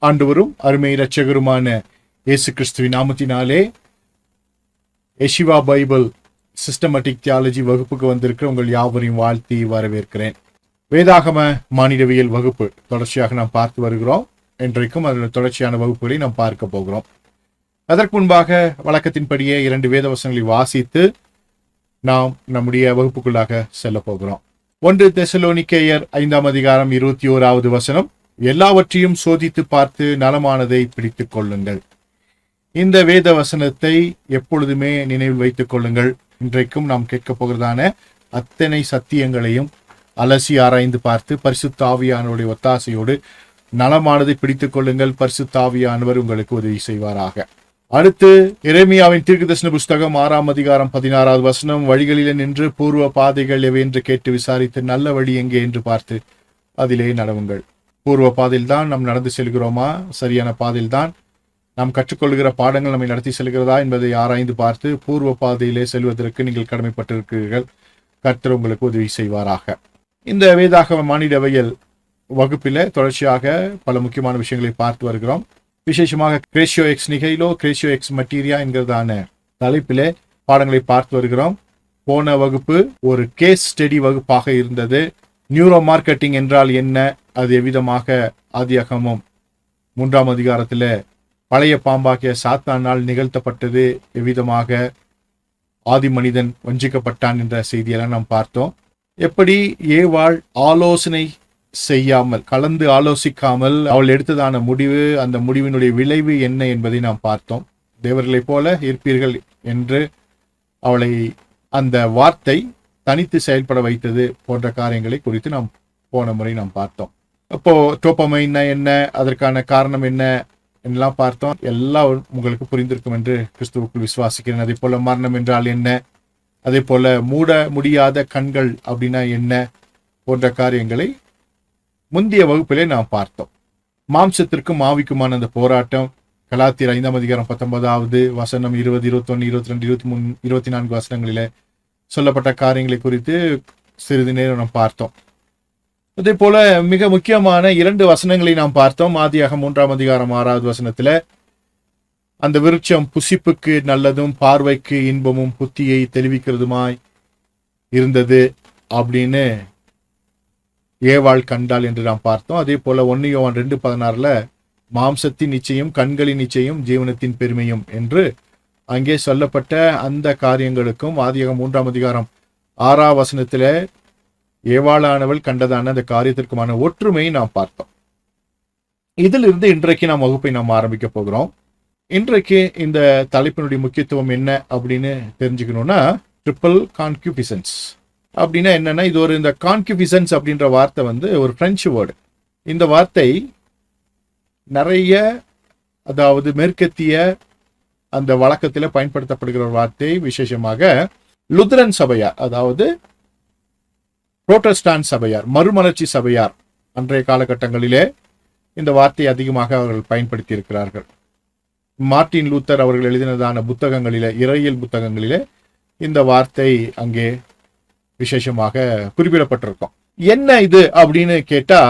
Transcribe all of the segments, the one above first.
ஆண்டவரும் அருமை இரட்சகருமான இயேசு கிறிஸ்துவின் நாமத்தினாலே எஷிவா பைபிள் சிஸ்டமேட்டிக் தியாலஜி வகுப்புக்கு வந்திருக்கிற உங்கள் யாவரையும் வாழ்த்தி வரவேற்கிறேன். வேதாகம மானிடவியல் வகுப்பு தொடர்ச்சியாக நாம் பார்த்து வருகிறோம். இன்றைக்கும் அதனுடைய தொடர்ச்சியான வகுப்புகளை நாம் பார்க்க போகிறோம். அதற்கு முன்பாக வழக்கத்தின்படியே 2 வேத வசனங்களை வாசித்து நாம் நம்முடைய வகுப்புக்குள்ளாக செல்ல போகிறோம். 1 தெசலோனிக்கேயர் 5ஆம் அதிகாரம் 21வது வசனம், எல்லாவற்றையும் சோதித்து பார்த்து நலமானதை பிடித்துக் கொள்ளுங்கள். இந்த வேத வசனத்தை எப்பொழுதுமே நினைவில் வைத்துக் கொள்ளுங்கள். இன்றைக்கும் நாம் கேட்கப் போகிறதான அத்தனை சத்தியங்களையும் அலசி ஆராய்ந்து பார்த்து பரிசுத்த ஆவியானவருடைய ஒத்தாசையோடு நலமானதை பிடித்துக் கொள்ளுங்கள். பரிசுத்த ஆவியானவர் உங்களுக்கு உதவி செய்வாராக. அடுத்து எரேமியாவின் தீர்க்கதரிசன புஸ்தகம் 6ஆம் அதிகாரம் 16வது வசனம், வழிகளிலே நின்று பூர்வ பாதைகள் எவை என்று கேட்டு விசாரித்து நல்ல வழி எங்கே என்று பார்த்து அதிலே நடவுங்கள். பூர்வ பாதையில் தான் நாம் நடந்து செல்கிறோமா, சரியான பாதையில் தான் நாம் கற்றுக்கொள்கிற பாடங்கள் நம்மை நடத்தி செல்கிறதா என்பதை ஆராய்ந்து பார்த்து பூர்வ பாதையிலே செல்வதற்கு நீங்கள் கடமைப்பட்டிருக்கிறீர்கள். கர்த்தர் உங்களுக்கு உதவி செய்வாராக. இந்த வேதாகம மானிடவியல் வகுப்பில தொடர்ச்சியாக பல முக்கியமான விஷயங்களை பார்த்து வருகிறோம். விசேஷமாக கிரேஷியோ எக்ஸ் நிகைலோ, கிரேஷியோ எக்ஸ் மட்டீரியா என்கிறதான தலைப்பிலே பாடங்களை பார்த்து வருகிறோம். போன வகுப்பு ஒரு கேஸ் ஸ்டடி வகுப்பாக இருந்தது. நியூரோ மார்க்கெட்டிங் என்றால் என்ன, அது எவ்விதமாக ஆதியாகமம் 3ஆம் அதிகாரத்தில் பழைய பாம்பாகிய சாத்தானால் நிகழ்த்தப்பட்டது, எவ்விதமாக ஆதி மனிதன் வஞ்சிக்கப்பட்டான் என்ற செய்தியெல்லாம் நாம் பார்த்தோம். எப்படி ஏவாள் ஆலோசனை செய்யாமல், கலந்து ஆலோசிக்காமல் அவள் எடுத்ததான முடிவு, அந்த முடிவினுடைய விளைவு என்ன என்பதை நாம் பார்த்தோம். தேவர்களைப் போல இருப்பீர்கள் என்று அவளை அந்த வார்த்தை தனித்து செயல்பட வைத்தது போன்ற காரியங்களை குறித்து நாம் போன முறை நாம் பார்த்தோம். அப்போ டோபமைன்னா என்ன, அதற்கான காரணம் என்ன என்னெல்லாம் பார்த்தோம். எல்லாம் உங்களுக்கு புரிந்திருக்கும் என்று கிறிஸ்துவுக்குள் விசுவாசிக்கிறேன். அதே போல மரணம் என்றால் என்ன, அதே போல மூட முடியாத கண்கள் அப்படின்னா என்ன போன்ற காரியங்களை முந்தைய வகுப்பிலே நாம் பார்த்தோம். மாம்சத்திற்கும் ஆவிக்குமான அந்த போராட்டம், கலாத்தியர் 5ஆம் அதிகாரம் 19வது வசனம் 20, 21, 22, 23, 24 வசனங்களிலே சொல்லப்பட்ட காரியங்களை குறித்து சிறிது நேரம் நாம் பார்த்தோம். அதே போல மிக முக்கியமான 2 வசனங்களை நாம் பார்த்தோம். ஆதியாகமம் 3ஆம் அதிகாரம் 6வது வசனத்துல, அந்த விருட்சம் புசிப்புக்கு நல்லதும் பார்வைக்கு இன்பமும் புத்தியை தெளிவிக்கிறதுமாய் இருந்தது அப்படின்னு ஏவாள் கண்டாள் என்று நாம் பார்த்தோம். அதே போல 1 யோவான் 2:16 மாம்சத்தின் நிச்சயம், கண்களின் நிச்சயம், ஜீவனத்தின் பெருமையும் என்று அங்கே சொல்லப்பட்ட அந்த காரியங்களுக்கும் ஆதியாகமம் 3ஆம் அதிகாரம் 6ஆம் வசனத்துல ஏவாளானவள் கண்டதான அந்த காரியத்திற்குமான ஒற்றுமையை நாம் பார்த்தோம். இதிலிருந்து இன்றைக்கு நாம் வகுப்பை நாம் ஆரம்பிக்க போகிறோம். இன்றைக்கு இந்த தலைப்பினுடைய முக்கியத்துவம் என்ன அப்படின்னு தெரிஞ்சுக்கணும்னா, ட்ரிபிள் கான்குபிசன்ஸ் அப்படின்னா என்னன்னா, இது ஒரு இந்த கான்குபிசன்ஸ் அப்படின்ற வார்த்தை ஒரு பிரெஞ்சு வேர்டு. இந்த வார்த்தை நிறைய, அதாவது மேற்கத்திய அந்த வழக்கத்தில் பயன்படுத்தப்படுகிற ஒரு வார்த்தை. விசேஷமாக லுத்தரன் சபையார், அதாவது புரோட்டஸ்டாண்ட் சபையார், மறுமலர்ச்சி சபையார் அன்றைய காலகட்டங்களிலே இந்த வார்த்தையை அதிகமாக அவர்கள் பயன்படுத்தி இருக்கிறார்கள். மார்ட்டின் லூத்தர் அவர்கள் எழுதினதான புத்தகங்களிலே, இறையியல் புத்தகங்களிலே இந்த வார்த்தை அங்கே விசேஷமாக குறிப்பிடப்பட்டிருக்கும். என்ன இது அப்படின்னு கேட்டா,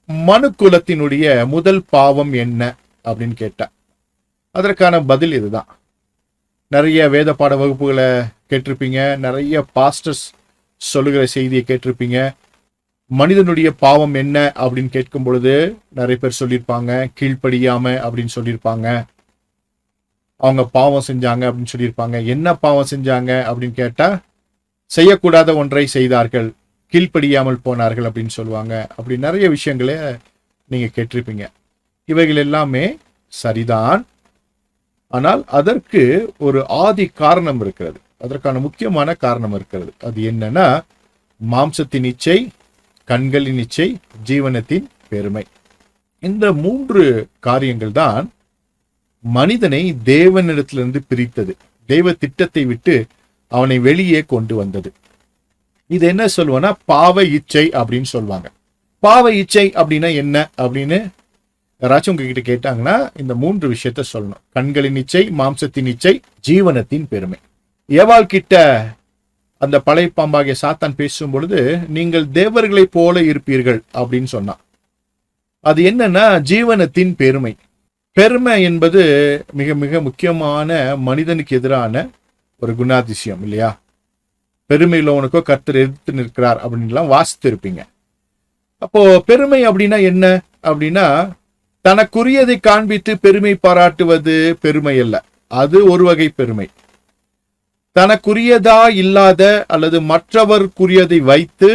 மனு குலத்தினுடைய முதல் பாவம் என்ன அப்படின்னு கேட்டா அதற்கான பதில் இதுதான். நிறைய வேத பாட வகுப்புகளை கேட்டிருப்பீங்க, நிறைய பாஸ்டர்ஸ் சொல்லுகிற செய்தியை கேட்டிருப்பீங்க. மனிதனுடைய பாவம் என்ன அப்படின்னு கேட்கும் பொழுது நிறைய பேர் சொல்லியிருப்பாங்க, கீழ்ப்படியாம அப்படின்னு சொல்லியிருப்பாங்க. அவங்க பாவம் செஞ்சாங்க அப்படின்னு சொல்லியிருப்பாங்க. என்ன பாவம் செஞ்சாங்க அப்படின்னு கேட்டா, செய்யக்கூடாத ஒன்றை செய்தார்கள், கீழ்ப்படியாமல் போனார்கள் அப்படின்னு சொல்லுவாங்க. அப்படி நிறைய விஷயங்களை நீங்க கேட்டிருப்பீங்க. இவைகள் எல்லாமே சரிதான். ஆனால் அதற்கு ஒரு ஆதி காரணம் இருக்கிறது, அதற்கான முக்கியமான காரணம் இருக்கிறது. அது என்னன்னா, மாம்சத்தின் இச்சை, கண்களின் இச்சை, ஜீவனத்தின் பெருமை. இந்த 3 காரியங்கள் தான் மனிதனை தேவனிடத்திலிருந்து பிரித்தது, தெய்வ திட்டத்தை விட்டு அவனை வெளியே கொண்டு வந்தது. இது என்ன சொல்லுவானா, பாவ இச்சை அப்படின்னு சொல்லுவாங்க. பாவ இச்சை அப்படின்னா என்ன அப்படின்னு யாராச்சும் உங்ககிட்ட கேட்டாங்கன்னா இந்த 3 விஷயத்த சொல்லணும். கண்களின் இச்சை, மாம்சத்தின் இச்சை, ஜீவனத்தின் பெருமை. ஏவாள் கிட்ட அந்த பழைய பாம்பாகிய சாத்தான் பேசும் பொழுது, நீங்கள் தேவர்களைப் போல இருப்பீர்கள் அப்படின்னு சொன்னான். அது என்னன்னா ஜீவனத்தின் பெருமை. பெருமை என்பது மிக மிக முக்கியமான மனிதனுக்கு எதிரான ஒரு குணாதிசயம் இல்லையா? பெருமை உள்ளவனுக்கோ கர்த்தர் எதிர்த்து நிற்கிறார் அப்படின்லாம் வாசித்து இருப்பீங்க. அப்போ பெருமை அப்படின்னா என்ன அப்படின்னா, தனக்குரியதை காண்பித்து பெருமை பாராட்டுவது பெருமை அல்ல. அது ஒரு வகை பெருமை. தனக்குரியதா இல்லாத அல்லது மற்றவர்க்குரியதை வைத்து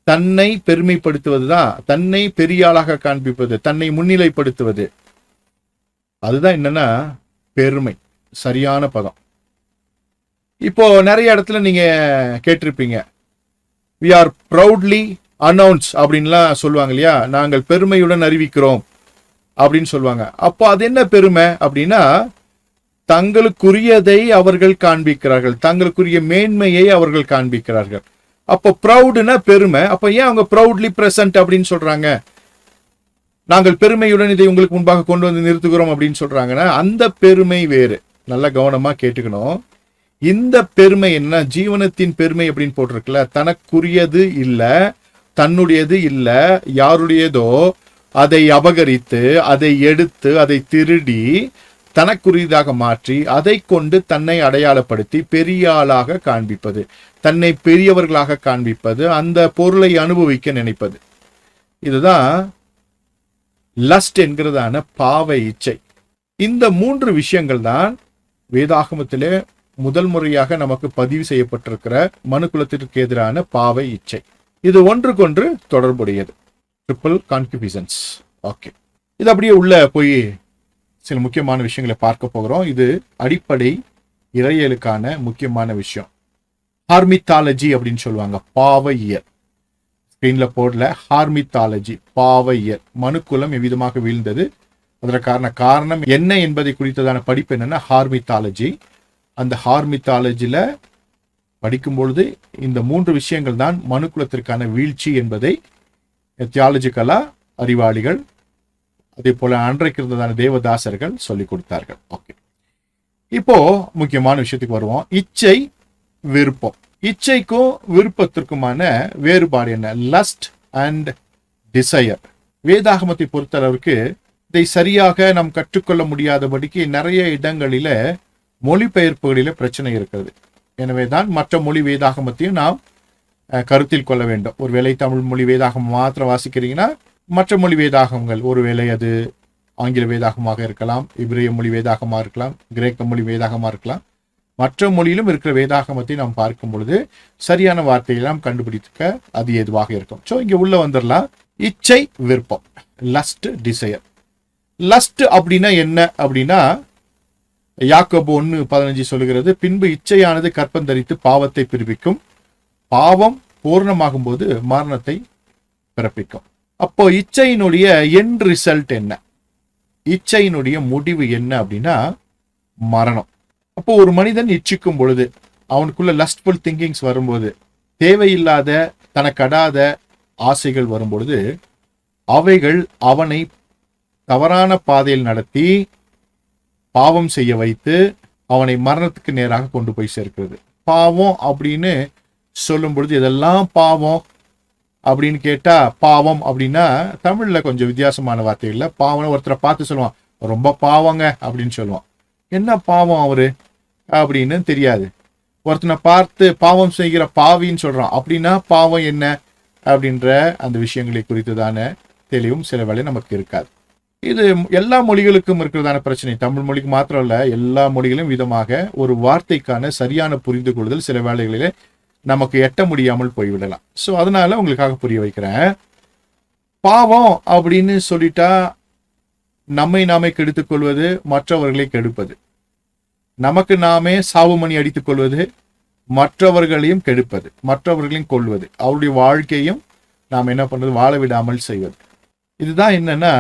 தன்னை பெருமைப்படுத்துவதுதான், தன்னை பெரிய ஆளாக காண்பிப்பது, தன்னை முன்னிலைப்படுத்துவது. அதுதான் என்னன்னா பெருமை, சரியான பதம். இப்போ நிறைய இடத்துல நீங்க கேட்டிருப்பீங்க, we are proudly announce அப்படின்லாம் சொல்லுவாங்க இல்லையா? நாங்கள் பெருமையுடன் அறிவிக்கிறோம் அப்படின்னு சொல்லுவாங்க. அப்போ அது என்ன பெருமை அப்படின்னா, தங்களுக்குரியதை அவர்கள் காண்பிக்கிறார்கள், தங்களுக்குரிய மேன்மையை அவர்கள் காண்பிக்கிறார்கள். அப்போ ப்ரௌடுனா பெருமை. அப்ப ஏன் அவங்க ப்ரௌட்லி பிரசன்ட் அப்படின்னு சொல்றாங்க? நாங்கள் பெருமையுடன் இதை உங்களுக்கு முன்பாக கொண்டு வந்து நிறுத்துகிறோம் அப்படின்னு சொல்றாங்கன்னா, அந்த பெருமை வேறு. நல்லா கவனமா கேட்டுக்கணும். இந்த பெருமை என்ன? ஜீவனத்தின் பெருமை அப்படின்னு போட்டிருக்குல்ல, தனக்குரியது இல்ல, தன்னுடையது இல்ல, யாருடையதோ அதை அபகரித்து, அதை எடுத்து, அதை திருடி தனக்குரியதாக மாற்றி அதை கொண்டு தன்னை அடையாளப்படுத்தி பெரிய ஆளாக காண்பிப்பது, தன்னை பெரியவர்களாக காண்பிப்பது, அந்த பொருளை அனுபவிக்க நினைப்பது. இதுதான் லஸ்ட் என்கிறதான பாவ இச்சை. இந்த 3 விஷயங்கள் தான் வேதாகமத்திலே முதல் முறையாக நமக்கு பதிவு செய்யப்பட்டிருக்கிற மனுக்குலத்திற்கு எதிரான பாவ இச்சை. இது ஒன்றுக்கொன்று தொடர்புடையது. ட்ரிபிள் கான்குபிசன்ஸ். ஓகே, இது அப்படியே உள்ள போய் சில முக்கியமான விஷயங்களை பார்க்க போகிறோம். இது அடிப்படை இறையலுக்கான முக்கியமான விஷயம். ஹார்மித்தாலஜி அப்படின்னு சொல்லுவாங்க, பாவ இயல். ஸ்கிரீன்ல போடல, ஹார்மித்தாலஜி, பாவ இயல். மனுக்குலம் எவ்விதமாக வீழ்ந்தது, அதற்கான காரணம் என்ன என்பதை குறித்ததான படிப்பு என்னன்னா ஹார்மித்தாலஜி. அந்த ஹார்மித்தாலஜில படிக்கும் பொழுது இந்த 3 விஷயங்கள் தான் மனுக்குலத்திற்கான வீழ்ச்சி என்பதை தியாலஜிக்கலா அறிவாளிகள், அதே போல அன்றைக்கு இருந்ததான தேவதாசர்கள் சொல்லிக் கொடுத்தார்கள். ஓகே, இப்போ முக்கியமான விஷயத்துக்கு வருவோம். இச்சை, விருப்பம். இச்சைக்கும் விருப்பத்திற்குமான வேறுபாடு என்ன? Lust and desire. வேதாகமத்தை பொறுத்தளவுக்கு இதை சரியாக நாம் கற்றுக்கொள்ள முடியாதபடிக்கு நிறைய இடங்களில மொழிபெயர்ப்புகளில பிரச்சனை இருக்கிறது. எனவேதான் மற்ற மொழி வேதாகமத்தையும் நாம் கருத்தில் கொள்ள வேண்டும். ஒருவேளை தமிழ் மொழி வேதாகமம் மாத்திரம் வாசிக்கிறீங்கன்னா, மற்ற மொழி வேதாகமங்கள், ஒருவேளை அது ஆங்கில வேதாகமாக இருக்கலாம், இப்ரேய மொழி வேதாகமாக இருக்கலாம், கிரேக்க மொழி வேதாகமாக இருக்கலாம், மற்ற மொழியிலும் இருக்கிற வேதாகமத்தை நாம் பார்க்கும் பொழுது சரியான வார்த்தைகளை நாம் கண்டுபிடிக்க அது எதுவாக இருக்கும். ஸோ இங்க உள்ள வந்துடலாம். இச்சை, விருப்பம், லஸ்ட், டிசையர். லஸ்ட் அப்படின்னா என்ன அப்படின்னா, யாக்கோபு 1:15 சொல்லுகிறது, பின்பு இச்சையானது கற்பந்தரித்து பாவத்தை பிறப்பிக்கும், பாவம் பூர்ணமாகும் போது மரணத்தை பிறப்பிக்கும். அப்போ இச்சையினுடைய எண்ட் ரிசல்ட் என்ன? இச்சையினுடைய முடிவு என்ன அப்படின்னா மரணம். அப்போ ஒரு மனிதன் இச்சிக்கும் பொழுது, அவனுக்குள்ள லஸ்ட்ஃபுல் திங்கிங்ஸ் வரும்போது, தேவையில்லாத தனக்கடாத ஆசைகள் வரும்பொழுது, அவைகள் அவனை தவறான பாதையில் நடத்தி பாவம் செய்ய வைத்து அவனை மரணத்துக்கு நேராக கொண்டு போய் சேர்க்கிறது. பாவம் அப்படின்னு சொல்லும் பொழுது இதெல்லாம் பாவம் அப்படின்னு கேட்டா, பாவம் அப்படின்னா தமிழ்ல கொஞ்சம் வித்தியாசமான வார்த்தைகள்ல பாவம். ஒருத்தரை பார்த்து சொல்லுவான், ரொம்ப பாவங்க அப்படின்னு சொல்லுவான். என்ன பாவம் அவரு அப்படின்னு தெரியாது. ஒருத்தனை பார்த்து பாவம் செய்கிற பாவின்னு சொல்றான், அப்படின்னா பாவம் என்ன அப்படின்ற அந்த விஷயங்களை குறித்துதான தெளிவும் சில வேளை நமக்கு இருக்காது. இது எல்லா மொழிகளுக்கும் இருக்கிறதான பிரச்சனை. தமிழ் மொழிக்கு மாத்திரம் இல்ல, எல்லா மொழிகளும் விதமாக ஒரு வார்த்தைக்கான சரியான புரிந்து கொள்ளுதல் சில வேளைகளிலே நமக்கு எட்ட முடியாமல் போய்விடலாம். ஸோ அதனால உங்களுக்காக புரிய வைக்கிறேன். பாவம் அப்படின்னு சொல்லிட்டா நம்மை நாமே கெடுத்துக் கொள்வது, மற்றவர்களை கெடுப்பது. நமக்கு நாமே சாவுமணி அடித்துக் கொள்வது, மற்றவர்களையும் கெடுப்பது, மற்றவர்களையும் கொள்வது, அவருடைய வாழ்க்கையும் நாம் என்ன பண்றது, வாழ விடாமல் செய்வது. இதுதான் என்னன்னா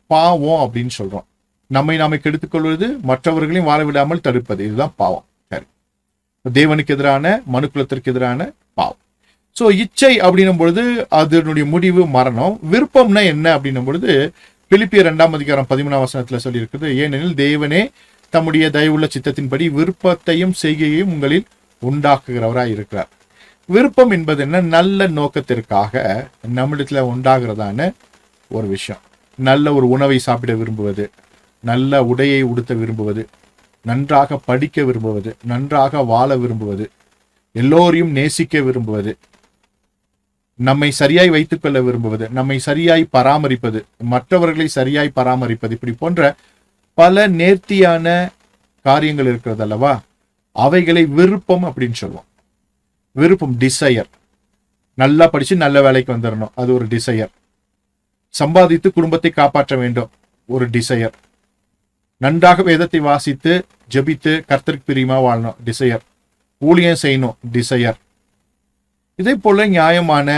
பாவம் அப்படின்னு சொல்றோம். நம்மை நாமே கெடுத்துக் கொள்வது, மற்றவர்களையும் வாழ விடாமல் தடுப்பது, இதுதான் பாவம். சரி, தேவனுக்கு எதிரான, மனுக்குலத்திற்கு எதிரான பாவம். ஸோ இச்சை அப்படின்னும் பொழுது அதனுடைய முடிவு மரணம். விருப்பம்னா என்ன அப்படின்னும் பொழுது பிலிப்பியர் 2:13 சொல்லி இருக்குது, ஏனெனில் தேவனே தம்முடைய தயவுள்ள சித்தத்தின்படி விருப்பத்தையும் செய்கையையும் உங்களில் உண்டாக்குகிறவராய் இருக்கிறார். விருப்பம் என்பது என்ன? நல்ல நோக்கத்திற்காக நம்மிடத்துல உண்டாகிறதான ஒரு விஷயம். நல்ல ஒரு உணவை சாப்பிட விரும்புவது, நல்ல உடையை உடுத்த விரும்புவது, நன்றாக படிக்க விரும்புவது, நன்றாக வாழ விரும்புவது, எல்லோரையும் நேசிக்க விரும்புவது, நம்மை சரியாய் வைத்துக் கொள்ள விரும்புவது, நம்மை சரியாய் பராமரிப்பது, மற்றவர்களை சரியாய் பராமரிப்பது, இப்படி போன்ற பல நேர்த்தியான காரியங்கள் இருக்கிறது அல்லவா? அவைகளை விருப்பம் அப்படின்னு சொல்லுவோம். விருப்பம், டிசையர். நல்லா படிச்சு நல்ல வேலைக்கு வந்துடணும், அது ஒரு டிசையர். சம்பாதித்து குடும்பத்தை காப்பாற்ற வேண்டும், ஒரு டிசையர். நன்றாக வேதத்தை வாசித்து ஜெபித்து கர்த்தருக்கு பிரியமா வாழணும், டிசையர். ஊழியம் செய்யணும், டிசையர். இதே போல நியாயமான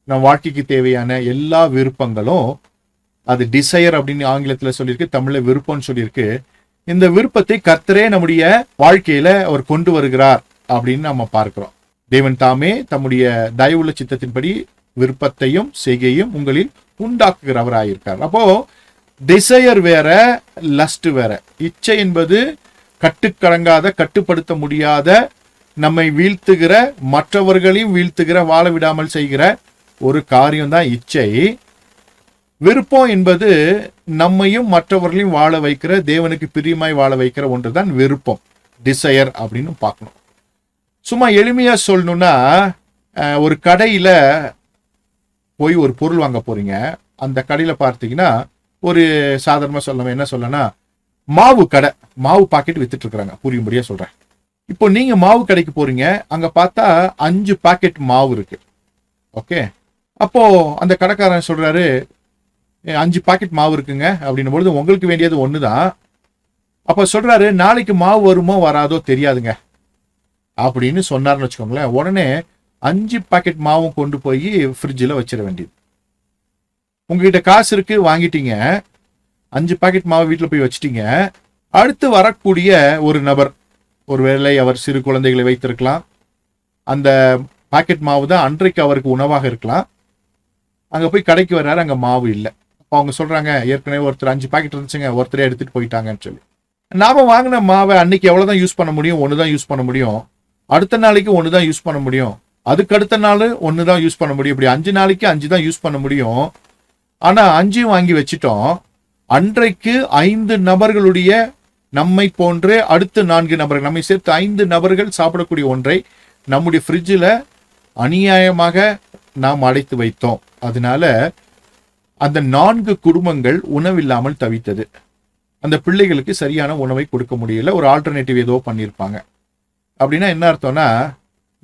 நம் வாழ்க்கைக்கு தேவையான எல்லா விருப்பங்களும் அது டிசையர் அப்படின்னு ஆங்கிலத்தில் சொல்லியிருக்கு, தமிழ்ல விருப்பம்னு சொல்லியிருக்கு. இந்த விருப்பத்தை கர்த்தரே நம்முடைய வாழ்க்கையில அவர் கொண்டு வருகிறார் அப்படின்னு நம்ம பார்க்கிறோம். தேவன் தாமே தம்முடைய தயவுள்ள சித்தத்தின்படி விருப்பத்தையும் செய்கையும் உங்களில் உண்டாக்குகிறவராயிருக்கார். அப்போ டிசையர் வேற, லஸ்ட் வேற. இச்சை என்பது கட்டுக்கடங்காத, கட்டுப்படுத்த முடியாத, நம்மை வீழ்த்துகிற, மற்றவர்களையும் வீழ்த்துகிற, வாழ விடாமல் செய்கிற ஒரு காரியம் தான் இச்சை. விருப்பம் என்பது நம்மையும் மற்றவர்களையும் வாழ வைக்கிற, தேவனுக்கு பிரியமாய் வாழ வைக்கிற ஒன்று தான் விருப்பம், டிசையர் அப்படின்னு பார்க்கணும். சும்மா எளிமையா சொல்லணும்னா, ஒரு கடையில போய் ஒரு பொருள் வாங்க போறீங்க. அந்த கடையில பார்த்தீங்கன்னா ஒரு சாதாரணமா சொல்லணும், என்ன சொல்லனா, மாவு கடை, மாவு பாக்கெட் வித்துட்டு இருக்கிறாங்க, புரியும்படியா சொல்றேன். இப்போ நீங்க மாவு கடைக்கு போறீங்க, அங்க பார்த்தா 5 பாக்கெட் மாவு இருக்கு. ஓகே, அப்போ அந்த கடைக்காரன் சொல்றாரு 5 பாக்கெட் மாவு இருக்குங்க அப்படின்னும் பொழுது உங்களுக்கு வேண்டியது ஒண்ணுதான். அப்ப சொல்றாரு நாளைக்கு மாவு வருமோ வராதோ தெரியாதுங்க அப்படின்னு சொன்னார்னு வச்சுக்கோங்களேன். உடனே 5 பாக்கெட் மாவும் கொண்டு போய் ஃப்ரிட்ஜில் வச்சிட வேண்டியது. உங்ககிட்ட காசு இருக்கு, வாங்கிட்டீங்க, 5 பாக்கெட் மாவு வீட்டில் போய் வச்சிட்டீங்க. அடுத்து வரக்கூடிய ஒரு நபர், ஒருவேளை அவர் சிறு குழந்தைகளை வைத்திருக்கலாம், அந்த பாக்கெட் மாவு தான் அன்றைக்கு அவருக்கு உணவாக இருக்கலாம். அங்க போய் கடைக்கு வர்றாரு, அங்க மாவு இல்லை. அப்போ அவங்க சொல்றாங்க, ஏற்கனவே ஒருத்தர் 5 பாக்கெட் இருந்துச்சுங்க, ஒருத்தரே எடுத்துட்டு போயிட்டாங்கன்னு சொல்லி. நாம வாங்கின மாவை அன்னைக்கு எவ்வளவுதான் யூஸ் பண்ண முடியும்? ஒண்ணுதான் யூஸ் பண்ண முடியும். அடுத்த நாளைக்கு ஒண்ணுதான் யூஸ் பண்ண முடியும். அதுக்கு அடுத்த நாள் ஒண்ணுதான் யூஸ் பண்ண முடியும். இப்படி 5 நாளைக்கு 5 தான் யூஸ் பண்ண முடியும். ஆனா 5 வாங்கி வச்சிட்டோம். அன்றைக்கு 5 நபர்களுடைய, நம்மை போன்றே அடுத்த 4 நபர்கள், நம்மை சேர்த்து 5 நபர்கள் சாப்பிடக்கூடிய ஒன்றை நம்முடைய ஃப்ரிட்ஜில் அநியாயமாக நாம் அடைத்து வைத்தோம். அதனால அந்த 4 குடும்பங்கள் உணவில்லாமல் தவித்தது. அந்த பிள்ளைகளுக்கு சரியான உணவை கொடுக்க முடியல. ஒரு ஆல்டர்னேட்டிவ் ஏதோ பண்ணியிருப்பாங்க. அப்படின்னா என்ன அர்த்தம்னா,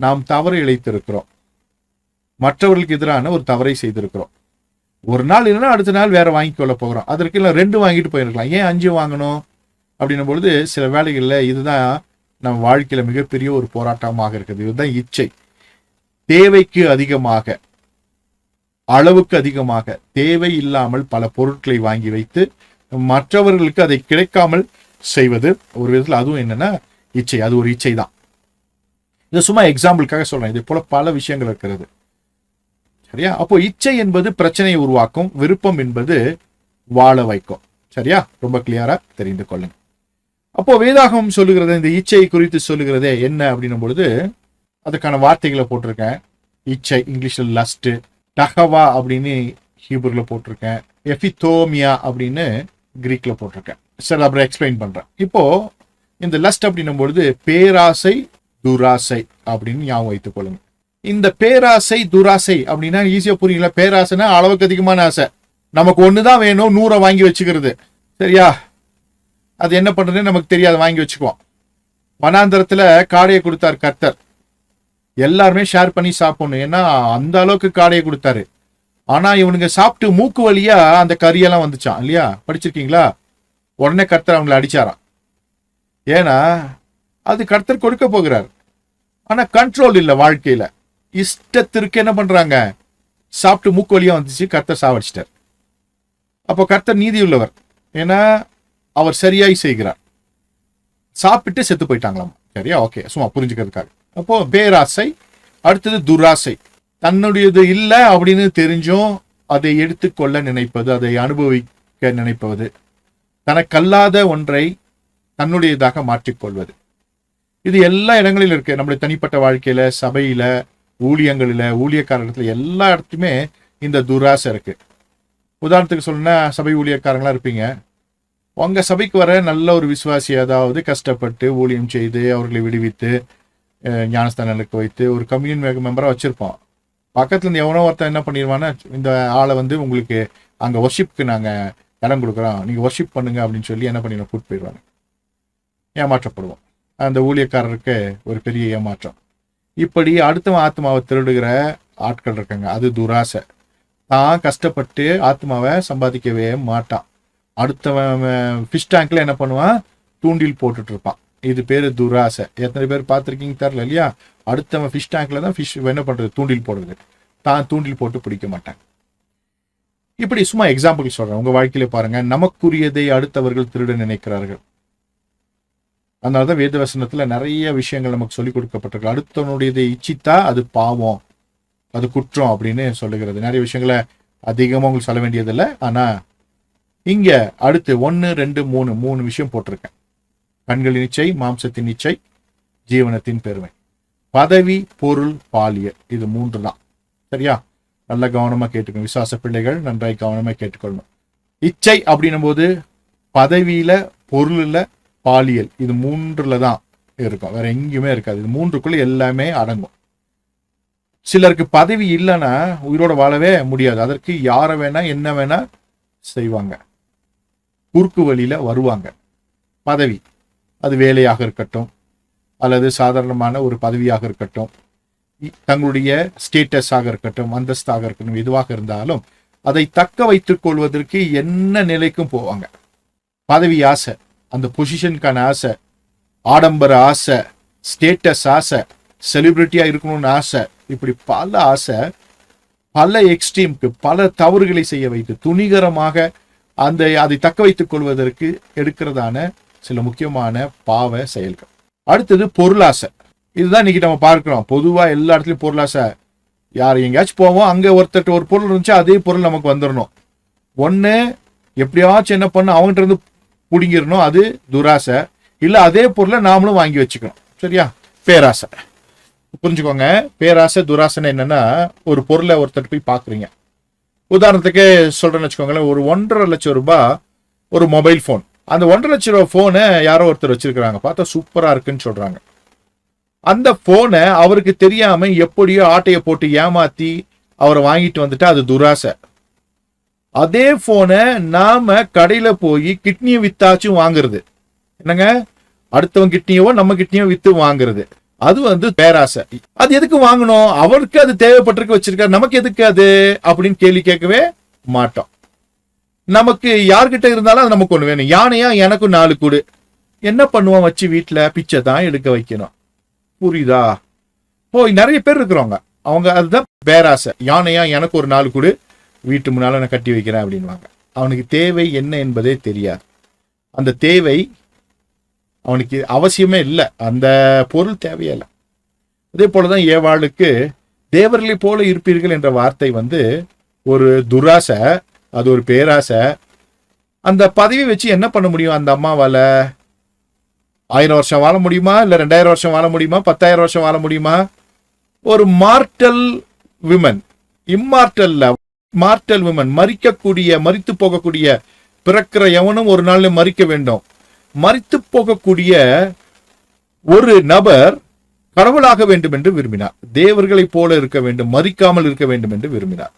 நாம் தவறு இழைத்திருக்கிறோம், மற்றவர்களுக்கு எதிரான ஒரு தவறை செய்திருக்கிறோம். ஒரு நாள் இல்லைன்னா அடுத்த நாள் வேற வாங்கிக்கொள்ள போகிறோம். அதற்கு இல்லை 2 வாங்கிட்டு போயிருக்கலாம், ஏன் 5 வாங்கணும் அப்படின்னும் பொழுது சில வேளைகளில் இதுதான் நம்ம வாழ்க்கையில மிகப்பெரிய ஒரு போராட்டமாக இருக்குது. இதுதான் இச்சை. தேவைக்கு அதிகமாக, அளவுக்கு அதிகமாக, தேவை இல்லாமல் பல பொருட்களை வாங்கி வைத்து மற்றவர்களுக்கு அதை கிடைக்காமல் செய்வது ஒரு விதத்தில் அதுவும் என்னன்னா இச்சை. அது ஒரு இச்சை தான். இதை சும்மா எக்ஸாம்பிளுக்காக சொல்றேன். இதே போல பல விஷயங்கள் இருக்கிறது. சரியா? அப்போ இச்சை என்பது பிரச்சனையை உருவாக்கும், விருப்பம் என்பது வாழ வைக்கும். சரியா? ரொம்ப கிளியரா தெரிந்து கொள்ளுங்க. அப்போ வேதாகம் சொல்லுகிறது, இந்த இச்சை குறித்து சொல்லுகிறதே என்ன அப்படின்னும் பொழுது அதுக்கான வார்த்தைகளை போட்டிருக்கேன். இச்சை இங்கிலீஷ்ல லஸ்ட், டஹவா அப்படின்னு ஹீப்ருல போட்டிருக்கேன், எபிதோமியா அப்படின்னு கிரீக்ல போட்டிருக்கேன். சரி, அப்புறம் எக்ஸ்பிளைன் பண்றேன். இப்போ இந்த லஸ்ட் அப்படின்னும் பொழுது பேராசை, துராசை அப்படின்னு ஞாபகம் வைத்துக் கொள்ளுங்க. இந்த பேராசை, துராசை அப்படின்னா ஈஸியா புரியுங்களா? பேராசைனா அளவுக்கு அதிகமான ஆசை, நமக்கு ஒண்ணுதான் வேணும், 100 வாங்கி வச்சுக்கிறது. சரியா? அது என்ன பண்றதுன்னு நமக்கு தெரியாது, வாங்கி வச்சுக்குவோம். வனாந்தரத்துல காடையை கொடுத்தார் கர்த்தர், எல்லாருமே ஷேர் பண்ணி சாப்பிடணும், ஏன்னா அந்த அளவுக்கு காடையை கொடுத்தாரு. ஆனா இவனுங்க சாப்பிட்டு மூக்கு வழியா அந்த கறியெல்லாம் வந்துச்சான் இல்லையா? படிச்சிருக்கீங்களா? உடனே கர்த்தர் அவங்களை அடிச்சாராம். ஏன்னா அது கர்த்தர் கொடுக்க போகிறார். ஆனா கண்ட்ரோல் இல்லை வாழ்க்கையில. இஷ்டத்திற்கு என்ன பண்றாங்க, சாப்பிட்டு மூக்கு வழியா வந்துச்சு, கர்த்தர் சாவடிச்சிட்டார். அப்போ கர்த்தர் நீதி உள்ளவர், ஏன்னா அவர் சரியாய் செய்கிறார். சாப்பிட்டு செத்து போயிட்டாங்களாம். சரியா? ஓகே, சும்மா புரிஞ்சுக்கிறதுக்காக. அப்போ பேராசை, அடுத்தது துராசை. தன்னுடையது இல்லை அப்படின்னு தெரிஞ்சும் அதை எடுத்துக்கொள்ள நினைப்பது, அதை அனுபவிக்க நினைப்பது, தனக்கல்லாத ஒன்றை தன்னுடையதாக மாற்றிக்கொள்வது. இது எல்லா இடங்களிலும் இருக்கு. நம்முடைய தனிப்பட்ட வாழ்க்கையில, சபையில, ஊழியங்களில, ஊழியக்காரத்துல, எல்லா இடத்துலையுமே இந்த துராசை இருக்கு. உதாரணத்துக்கு சொல்லணும்னா சபை ஊழியக்காரங்களா இருப்பீங்க. உங்க சபைக்கு வர நல்ல ஒரு விசுவாசி, அதாவது கஷ்டப்பட்டு ஊழியம் செய்து அவர்களை விடுவித்து ஞானஸ்தானங்களுக்கு வைத்து ஒரு கம்யூனியன் மெம்பரா வச்சிருப்போம். பக்கத்துல இருந்து எவனோ ஒருத்தன் என்ன பண்ணிடுவான்னா, இந்த ஆளை உங்களுக்கு அங்க ஒர்ஷிப்க்கு நாங்க இடம் கொடுக்குறோம், நீங்க ஒர்ஷிப் பண்ணுங்க அப்படின்னு சொல்லி என்ன பண்ணிடுவோம், கூட்டு போயிடுவாங்க. ஏமாற்றப்படுவோம். அந்த ஊழியக்காரருக்கு ஒரு பெரிய ஏமாற்றம். இப்படி அடுத்தவன் ஆத்மாவை திருடுகிற ஆட்கள் இருக்காங்க. அது துராசை. தான் கஷ்டப்பட்டு ஆத்மாவை சம்பாதிக்கவே மாட்டான். அடுத்தவன் ஃபிஷ் டேங்க்ல என்ன பண்ணுவான், தூண்டில் போட்டுட்டு இருப்பான். இது பேரு துராசை. எத்தனை பேர் பார்த்துருக்கீங்க தெரியல இல்லையா? அடுத்தவன் ஃபிஷ் டேங்க்ல தான் ஃபிஷ் என்ன பண்றது, தூண்டில் போடுறது. தான் தூண்டில் போட்டு பிடிக்க மாட்டாங்க. இப்படி சும்மா எக்ஸாம்பிள் சொல்றேன். உங்க வாழ்க்கையில பாருங்க, நமக்குரியதை அடுத்தவர்கள் திருட நினைக்கிறார்கள். அதனாலதான் வேதவசனத்துல நிறைய விஷயங்கள் நமக்கு சொல்லிக் கொடுக்கப்பட்டிருக்கு. அடுத்தவனுடையதை இச்சித்தா அது பாவம், அது குற்றம் அப்படின்னு சொல்லுகிறது. நிறைய விஷயங்களை அதிகமா உங்களுக்கு சொல்ல வேண்டியதில்லை. ஆனா இங்க அடுத்து 1, 2, 3 விஷயம் போட்டிருக்கேன். கண்களின் இச்சை, மாம்சத்தின் இச்சை, ஜீவனத்தின் பெருமை, பதவி, பொருள், பாலியல். இது 3 தான். சரியா? நல்ல கவனமா கேட்டுக்கணும். விசுவாச பிள்ளைகள் நன்றாய் கவனமா கேட்டுக்கொள்ளணும். இச்சை அப்படின்னும் போது பதவியில, பொருள்ல, பாலியல், இது 3ல தான் இருக்கும். வேற எங்கேயுமே இருக்காது. இது 3க்குள்ள எல்லாமே அடங்கும். சிலருக்கு பதவி இல்லைன்னா உயிரோட வாழவே முடியாது. அதற்கு யாரை வேணா என்ன வேணா செய்வாங்க, குறுக்கு வழியில வருவாங்க. பதவி, அது வேலையாக இருக்கட்டும் அல்லது சாதாரணமான ஒரு பதவியாக இருக்கட்டும், தங்களுடைய ஸ்டேட்டஸாக இருக்கட்டும், அந்தஸ்தாக இருக்கட்டும், எதுவாக இருந்தாலும் அதை தக்க வைத்துக் கொள்வதற்கு என்ன நிலைக்கும் போவாங்க. பதவி ஆசை, அந்த பொசிஷனுக்கான ஆசை, ஆடம்பர ஆசை, ஸ்டேட்டஸ் ஆசை, செலிபிரிட்டியா இருக்கணும்னு ஆசை, இப்படி பல ஆசை பல எக்ஸ்ட்ரீம்க்கு பல தவறுகளை செய்ய வைத்து துணிகரமாக அதை தக்க வைத்துக் கொள்வதற்கு எடுக்கிறதான சில முக்கியமான பாவ செயல்கள். அடுத்தது பொருளாசை. இதுதான் இன்னைக்கு நம்ம பார்க்கிறோம். பொதுவா எல்லா இடத்துலயும் பொருளாசை. யார் எங்கேயாச்சும் போவோம், அங்க ஒருத்தர் ஒரு பொருள் இருந்துச்சு, அதே பொருள் நமக்கு வந்துடணும். ஒண்ணு எப்படியாச்சும் என்ன பண்ண அவங்ககிட்ட இருந்து பிடிங்கிடணும், அது துராசை. இல்ல அதே பொருளை நாமளும் வாங்கி வச்சுக்கணும். சரியா? பேராசை. புரிஞ்சுக்கோங்க, பேராசை துராசனை என்னன்னா, ஒரு பொருளை ஒருத்தர் போய் பாக்குறீங்க. உதாரணத்துக்கு சொல்றேன்னு வச்சுக்கோங்களேன், ஒரு 1.5 லட்சம் ரூபாய் ஒரு மொபைல் போன். அந்த 1.5 லட்சம் ரூபாய் போனை யாரோ ஒருத்தர் வச்சிருக்கிறாங்க, பார்த்தா சூப்பரா இருக்குன்னு சொல்றாங்க. அந்த போனை அவருக்கு தெரியாம எப்படியோ ஆட்டையை போட்டு ஏமாத்தி அவரை வாங்கிட்டு வந்துட்டா அது துராசை. அதே போனை நாம கடையில போய் கிட்னியை வித்தாச்சும் வாங்குறது. என்னங்க, அடுத்தவன் கிட்னியோ நம்ம கிட்னியோ வித்து வாங்குறது, அது பேராசை. அது எதுக்கு வாங்கணும்? அவருக்கு அது தேவைப்பட்டிருக்கு வச்சிருக்காரு, நமக்கு எதுக்கு அது அப்படின்னு கேள்வி கேட்கவே மாட்டோம். நமக்கு யார்கிட்ட இருந்தாலும் அது நமக்கு ஒண்ணு வேணும். யானையா எனக்கு 4 கூடு, என்ன பண்ணுவோம், வச்சு வீட்டுல பிச்சை தான் எடுக்க வைக்கணும். புரியுதா? நிறைய பேர் இருக்கிறவங்க, அவங்க அதுதான் பேராசை. யானையா எனக்கு ஒரு 4 கூடு, வீட்டு முன்னால நான் கட்டி வைக்கிறேன் அப்படின்வாங்க. அவனுக்கு தேவை என்ன என்பதே தெரியாது. அந்த தேவை அவனுக்கு அவசியமே இல்லை, அந்த பொருள் தேவையே இல்லை. அதே போலதான் ஏவாளுக்கு தேவர்களை போல இருப்பீர்கள் என்ற வார்த்தை ஒரு துராசை, அது ஒரு பேராசை. அந்த பதவி வச்சு என்ன பண்ண முடியும் அந்த அம்மாவால? 1000 வருஷம் வாழ முடியுமா? இல்ல 2000 வருஷம் வாழ முடியுமா? 10,000 வருஷம் வாழ முடியுமா? ஒரு மார்டல் விமன், இம்மார்டல்ல மார்டல் விமன், மரித்து போகக்கூடிய, பிறக்கிற எவனும் ஒரு நாள்ல மரிக்க வேண்டும், மரித்து போகக்கூடிய ஒரு நபர் கடவுளாக வேண்டும் என்று விரும்பினார். தேவர்களைப் போல இருக்க வேண்டும், மரிக்காமல் இருக்க வேண்டும் என்று விரும்பினார்.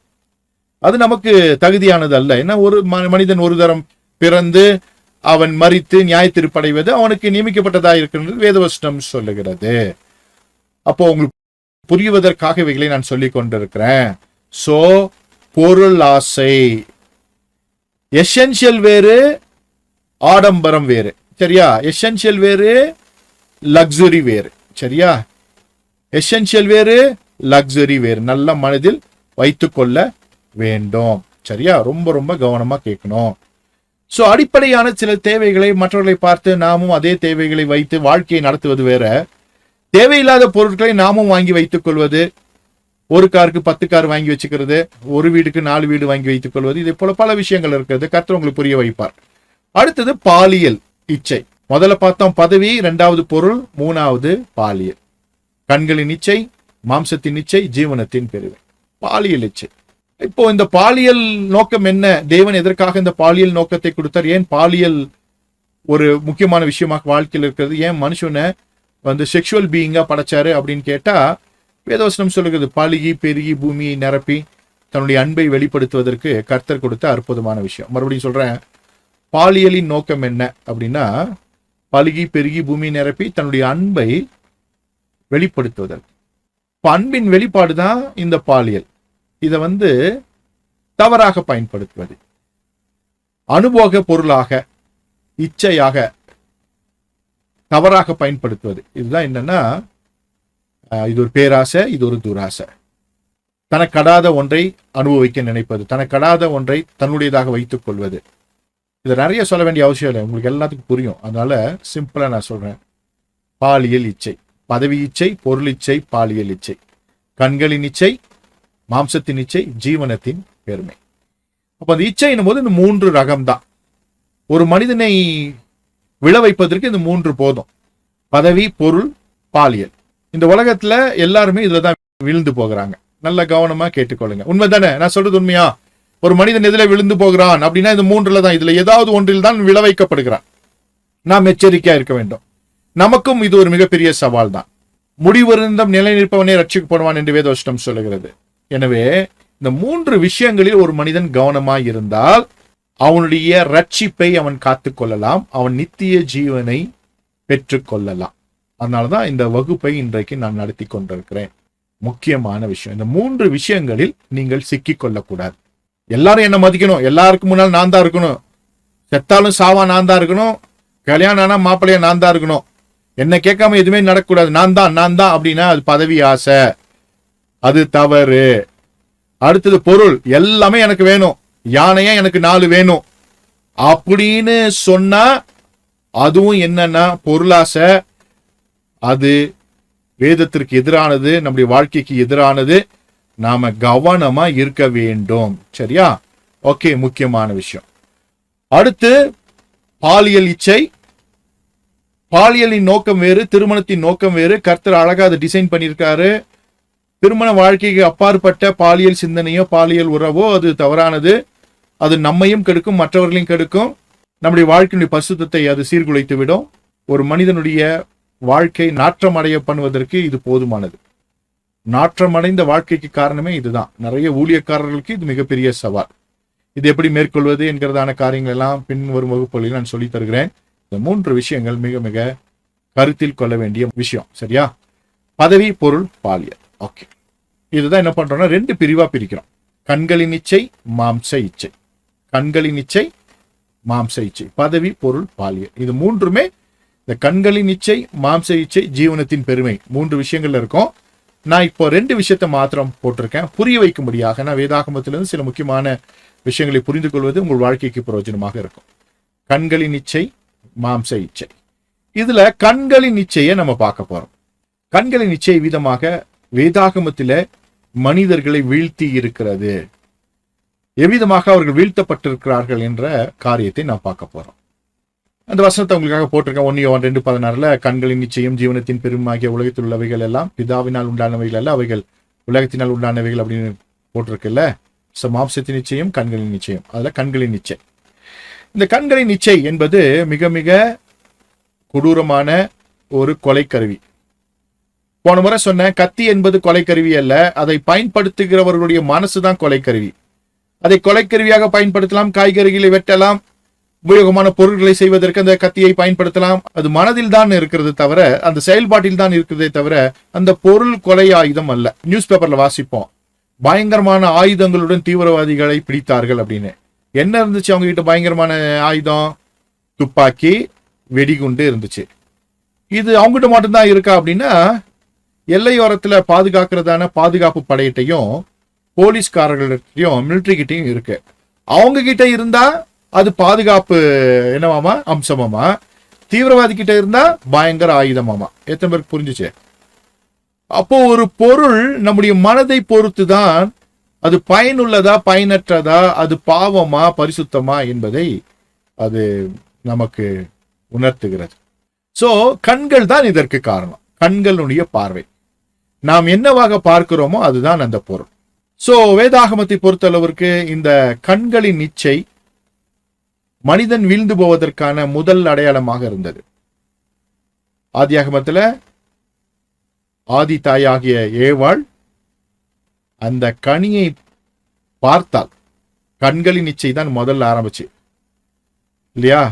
அது நமக்கு தகுதியானது அல்ல. ஏன்னா ஒரு மனிதன் ஒரு தரம் பிறந்து அவன் மரித்து நியாய தீர்ப்படைவது அவனுக்கு நியமிக்கப்பட்டதா இருக்கின்றது வேதவசனம் சொல்லுகிறது. அப்போ உங்களுக்கு புரிவதற்காக இவைகளை நான் சொல்லிக் கொண்டிருக்கிறேன். சோ பொருள் ஆசை எசென்சியல் வேறு, ஆடம்பரம் வேறு. சரியா? எசென்சியல் வேறு, லக்ஸுரி வேறு. சரியா? எசென்சியல் வேறு, லக்ஸுரி வேறு. நல்ல மனதில் வைத்துக்கொள்ள வேண்டும். சரியா? ரொம்ப ரொம்ப கவனமா கேட்கணும். சோ அடிப்படையான சில தேவைகளை மற்றவர்களை பார்த்து நாமும் அதே தேவைகளை வைத்து வாழ்க்கையை நடத்துவது வேற, தேவையில்லாத பொருட்களை நாமும் வாங்கி வைத்துக் கொள்வது, ஒரு காருக்கு 10 கார் வாங்கி வச்சுக்கிறது, ஒரு வீடுக்கு 4 வீடு வாங்கி வைத்துக் கொள்வது, இதே போல பல விஷயங்கள் இருக்கிறது. கர்த்தர் உங்களுக்கு புரிய வைப்பார். அடுத்தது பாலியல் இச்சை. முதல்ல பார்த்தோம் பதவி, 2வது பொருள், 3வது பாலியல். கண்களின் இச்சை, மாம்சத்தின் இச்சை, ஜீவனத்தின் பெருமை. பாலியல் இச்சை இப்போ இந்த பாலியல் நோக்கம் என்ன? தேவன் எதற்காக இந்த பாலியல் நோக்கத்தை கொடுத்தார்? ஏன் பாலியல் ஒரு முக்கியமான விஷயமாக வாழ்க்கையில் இருக்கிறது? ஏன் மனுஷனை செக்ஷுவல் பீயிங்கா படைச்சாரு அப்படின்னு கேட்டா, வேதவசனம் சொல்லுகிறது, பலுகி பெருகி பூமியை நிரப்பி தன்னுடைய அன்பை வெளிப்படுத்துவதற்கு கர்த்தர் கொடுத்த அற்புதமான விஷயம். மறுபடியும் சொல்றேன், பாலியலின் நோக்கம் என்ன அப்படின்னா, பலுகி பெருகி பூமியை நிரப்பி தன்னுடைய அன்பை வெளிப்படுத்துவதற்கு. அன்பின் வெளிப்பாடு தான் இந்த பாலியல். இதை தவறாக பயன்படுத்துவது, அனுபோக பொருளாக, இச்சையாக தவறாக பயன்படுத்துவது. இதுதான் என்னன்னா, இது ஒரு பேராசை, இது ஒரு துராசை. தனக்கடாத ஒன்றை அனுபவிக்க நினைப்பது, தனக்கடாத ஒன்றை தன்னுடையதாக வைத்துக் கொள்வது. இதை நிறைய சொல்ல வேண்டிய அவசியம் இல்லை, உங்களுக்கு எல்லாத்துக்கும் புரியும். அதனால சிம்பிளா நான் சொல்றேன். பாலியல் இச்சை, பதவி இச்சை, பொருள் இச்சை, பாலியல் இச்சை, கண்களின் இச்சை, மாம்சத்தின் இச்சை, ஜீவனத்தின் பெருமை. அப்ப அந்த இச்சைன்னும் போது இந்த 3 ரகம் தான். ஒரு மனிதனை விழ வைப்பதற்கு இந்த 3 போதும்: பதவி, பொருள், பாலியல். இந்த உலகத்துல எல்லாருமே இதுலதான் விழுந்து போகிறாங்க. நல்ல கவனமா கேட்டுக்கொள்ளுங்க. உண்மைதானே நான் சொல்றது? உண்மையா? ஒரு மனிதன் எதுல விழுந்து போகிறான் அப்படின்னா இந்த 3ல தான். இதுல ஏதாவது ஒன்றில் தான் விழ வைக்கப்படுகிறான். நாம் எச்சரிக்கையா இருக்க வேண்டும். நமக்கும் இது ஒரு மிகப்பெரிய சவால் தான். முடிவிருந்தும் நிலை நிற்பவனே ரட்சிக்கப்படுவான் என்று வேதவசனம் சொல்லுகிறது. எனவே இந்த 3 விஷயங்களில் ஒரு மனிதன் கவனமாய் இருந்தால் அவனுடைய ரட்சிப்பை அவன் காத்துக் கொள்ளலாம், அவன் நித்திய ஜீவனை பெற்றுக் கொள்ளலாம். அதனாலதான் இந்த வகுப்பை இன்றைக்கு நான் நடத்தி கொண்டிருக்கிறேன். முக்கியமான விஷயம், இந்த 3 விஷயங்களில் நீங்கள் சிக்கிக் கொள்ளக்கூடாது. எல்லாரும் என்ன மதிக்கணும், எல்லாருக்கும் முன்னால் நான் தான் இருக்கணும், செத்தாலும் சாவா நான் தான் இருக்கணும், கல்யாணம் ஆனா மாப்பிள்ளையா நான் தான் இருக்கணும், என்ன கேட்காம எதுவுமே நடக்கக்கூடாது, நான் தான் அப்படின்னா அது பதவி ஆசை, அது தவறு. அடுத்தது பொருள், எல்லாமே எனக்கு வேணும், யானையா எனக்கு 4 வேணும் அப்படின்னு சொன்னா அதுவும் என்னன்னா பொருளாசை. அது வேதத்திற்கு எதிரானது, நம்முடைய வாழ்க்கைக்கு எதிரானது. நாம கவனமா இருக்க வேண்டும். சரியா? ஓகே, முக்கியமான விஷயம். அடுத்து பாலியல் இச்சை. பாலியலின் நோக்கம் வேறு, திருமணத்தின் நோக்கம் வேறு. கர்த்தர் அழகா அதை டிசைன் பண்ணியிருக்காரு. திருமண வாழ்க்கைக்கு அப்பாற்பட்ட பாலியல் சிந்தனையோ பாலியல் உறவோ அது தவறானது. அது நம்மையும் கெடுக்கும், மற்றவர்களையும் கெடுக்கும். நம்முடைய வாழ்க்கையுடைய பரிசுத்தத்தை அது சீர்குலைத்து விடும். ஒரு மனிதனுடைய வாழ்க்கை நாற்றமடைய பண்ணுவதற்கு இது போதுமானது. நாற்றமடைந்த வாழ்க்கைக்கு காரணமே இதுதான். நிறைய ஊழியக்காரர்களுக்கு இது மிகப்பெரிய சவால். இது எப்படி மேற்கொள்வது என்கிறதான காரியங்கள் எல்லாம் பின் வரும் வகுப்புகளில் நான் சொல்லித் தருகிறேன். இந்த 3 விஷயங்கள் மிக மிக கருத்தில் கொள்ள வேண்டிய விஷயம். சரியா? பதவி, பொருள், பாலியல். ஓகே, இதுதான் என்ன பண்றோம்னா 2 பிரிவா பிரிக்கிறோம். கண்களின் இச்சை, மாம்ச இச்சை. கண்களின் இச்சை, மாம்ச இச்சை, பதவி, பொருள், பாலியல். இது 3மே இந்த கண்களின் இச்சை, மாம்ச இச்சை, ஜீவனத்தின் பெருமை 3 விஷயங்கள்ல இருக்கும். நான் இப்போ 2 விஷயத்தை மாத்திரம் போட்டிருக்கேன் புரிய வைக்கும்படியாக. நான் வேதாகமத்திலிருந்து சில முக்கியமான விஷயங்களை புரிந்து கொள்வது உங்கள் வாழ்க்கைக்கு பிரயோஜனமாக இருக்கும். கண்களின் இச்சை, மாம்ச இச்சை. இதுல கண்களின் இச்சையை நம்ம பார்க்க போறோம். கண்களின் இச்சை விதமாக வேதாகமத்தில மனிதர்களை வீழ்த்தி இருக்கிறது, எவ்விதமாக அவர்கள் வீழ்த்தப்பட்டிருக்கிறார்கள் என்ற காரியத்தை நான் பார்க்க போறோம். அந்த வசனத்தை உங்களுக்காக போட்டிருக்கேன். 1 யோவான் 2:16 கண்களின் நிச்சயம் ஜீவனத்தின் பெருமாகிய உலகத்தில் உள்ளவைகள் எல்லாம் பிதாவினால் உண்டானவைகள் அல்ல, அவைகள் உலகத்தினால் உண்டானவைகள் அப்படின்னு போட்டிருக்குல்ல. மாம்சத்தின் நிச்சயம், கண்களின் நிச்சயம். அதுல கண்களின் நிச்சயம். இந்த கண்களின் நிச்சை என்பது மிக மிக கொடூரமான ஒரு கொலைக்கருவி. போன முறை சொன்ன கத்தி என்பது கொலைக்கருவி அல்ல, அதை பயன்படுத்துகிறவர்களுடைய மனசுதான் கொலைக்கருவி. அதை கொலைக்கருவியாக பயன்படுத்தலாம், காய்கறிகளை வெட்டலாம், உபயோகமான பொருட்களை செய்வதற்கு அந்த கத்தியை பயன்படுத்தலாம். அது மனதில் தான் இருக்கிறது தவிர, அந்த செயல்பாட்டில் தான் இருக்கிறதே தவிர அந்த பொருள் கொலை ஆயுதம் அல்ல. நியூஸ் பேப்பர்ல வாசிப்போம், பயங்கரமான ஆயுதங்களுடன் தீவிரவாதிகளை பிடித்தார்கள் அப்படின்னு. என்ன இருந்துச்சு அவங்க கிட்ட? பயங்கரமான ஆயுதம், துப்பாக்கி, வெடிகுண்டு இருந்துச்சு. இது அவங்ககிட்ட மட்டும்தான் இருக்கா அப்படின்னா, எல்லையோரத்துல பாதுகாக்கிறதான பாதுகாப்பு படையிட்டையும் போலீஸ்காரர்கள்ட்டையும் மிலிட்டரி கிட்டையும் இருக்கு. அவங்க கிட்ட இருந்தா அது பாதுகாப்பு என்னவாமா அம்சமாமா, தீவிரவாதி கிட்ட இருந்தா பயங்கர ஆயுதமாமா. எத்தனை பேருக்கு புரிஞ்சுச்சு? அப்போ ஒரு பொருள் நம்முடைய மனதை பொறுத்துதான் அது பயனுள்ளதா பயனற்றதா, அது பாவமா பரிசுத்தமா என்பதை அது நமக்கு உணர்த்துகிறது. சோ கண்கள் தான் இதற்கு காரணம். கண்களுடைய பார்வை, நாம் என்னவாக பார்க்கிறோமோ அதுதான் அந்த பொருள். சோ வேதாகமத்தை பொறுத்தளவிற்கு இந்த கண்களின் இச்சை மனிதன் வீழ்ந்து போவதற்கான முதல் அடையாளமாக இருந்தது. ஆதியாகமத்துல ஆதி தாயாகிய ஏவாள் அந்த கனியை பார்த்தால், கண்களின் இச்சை தான் முதல்ல ஆரம்பிச்சு இல்லையா?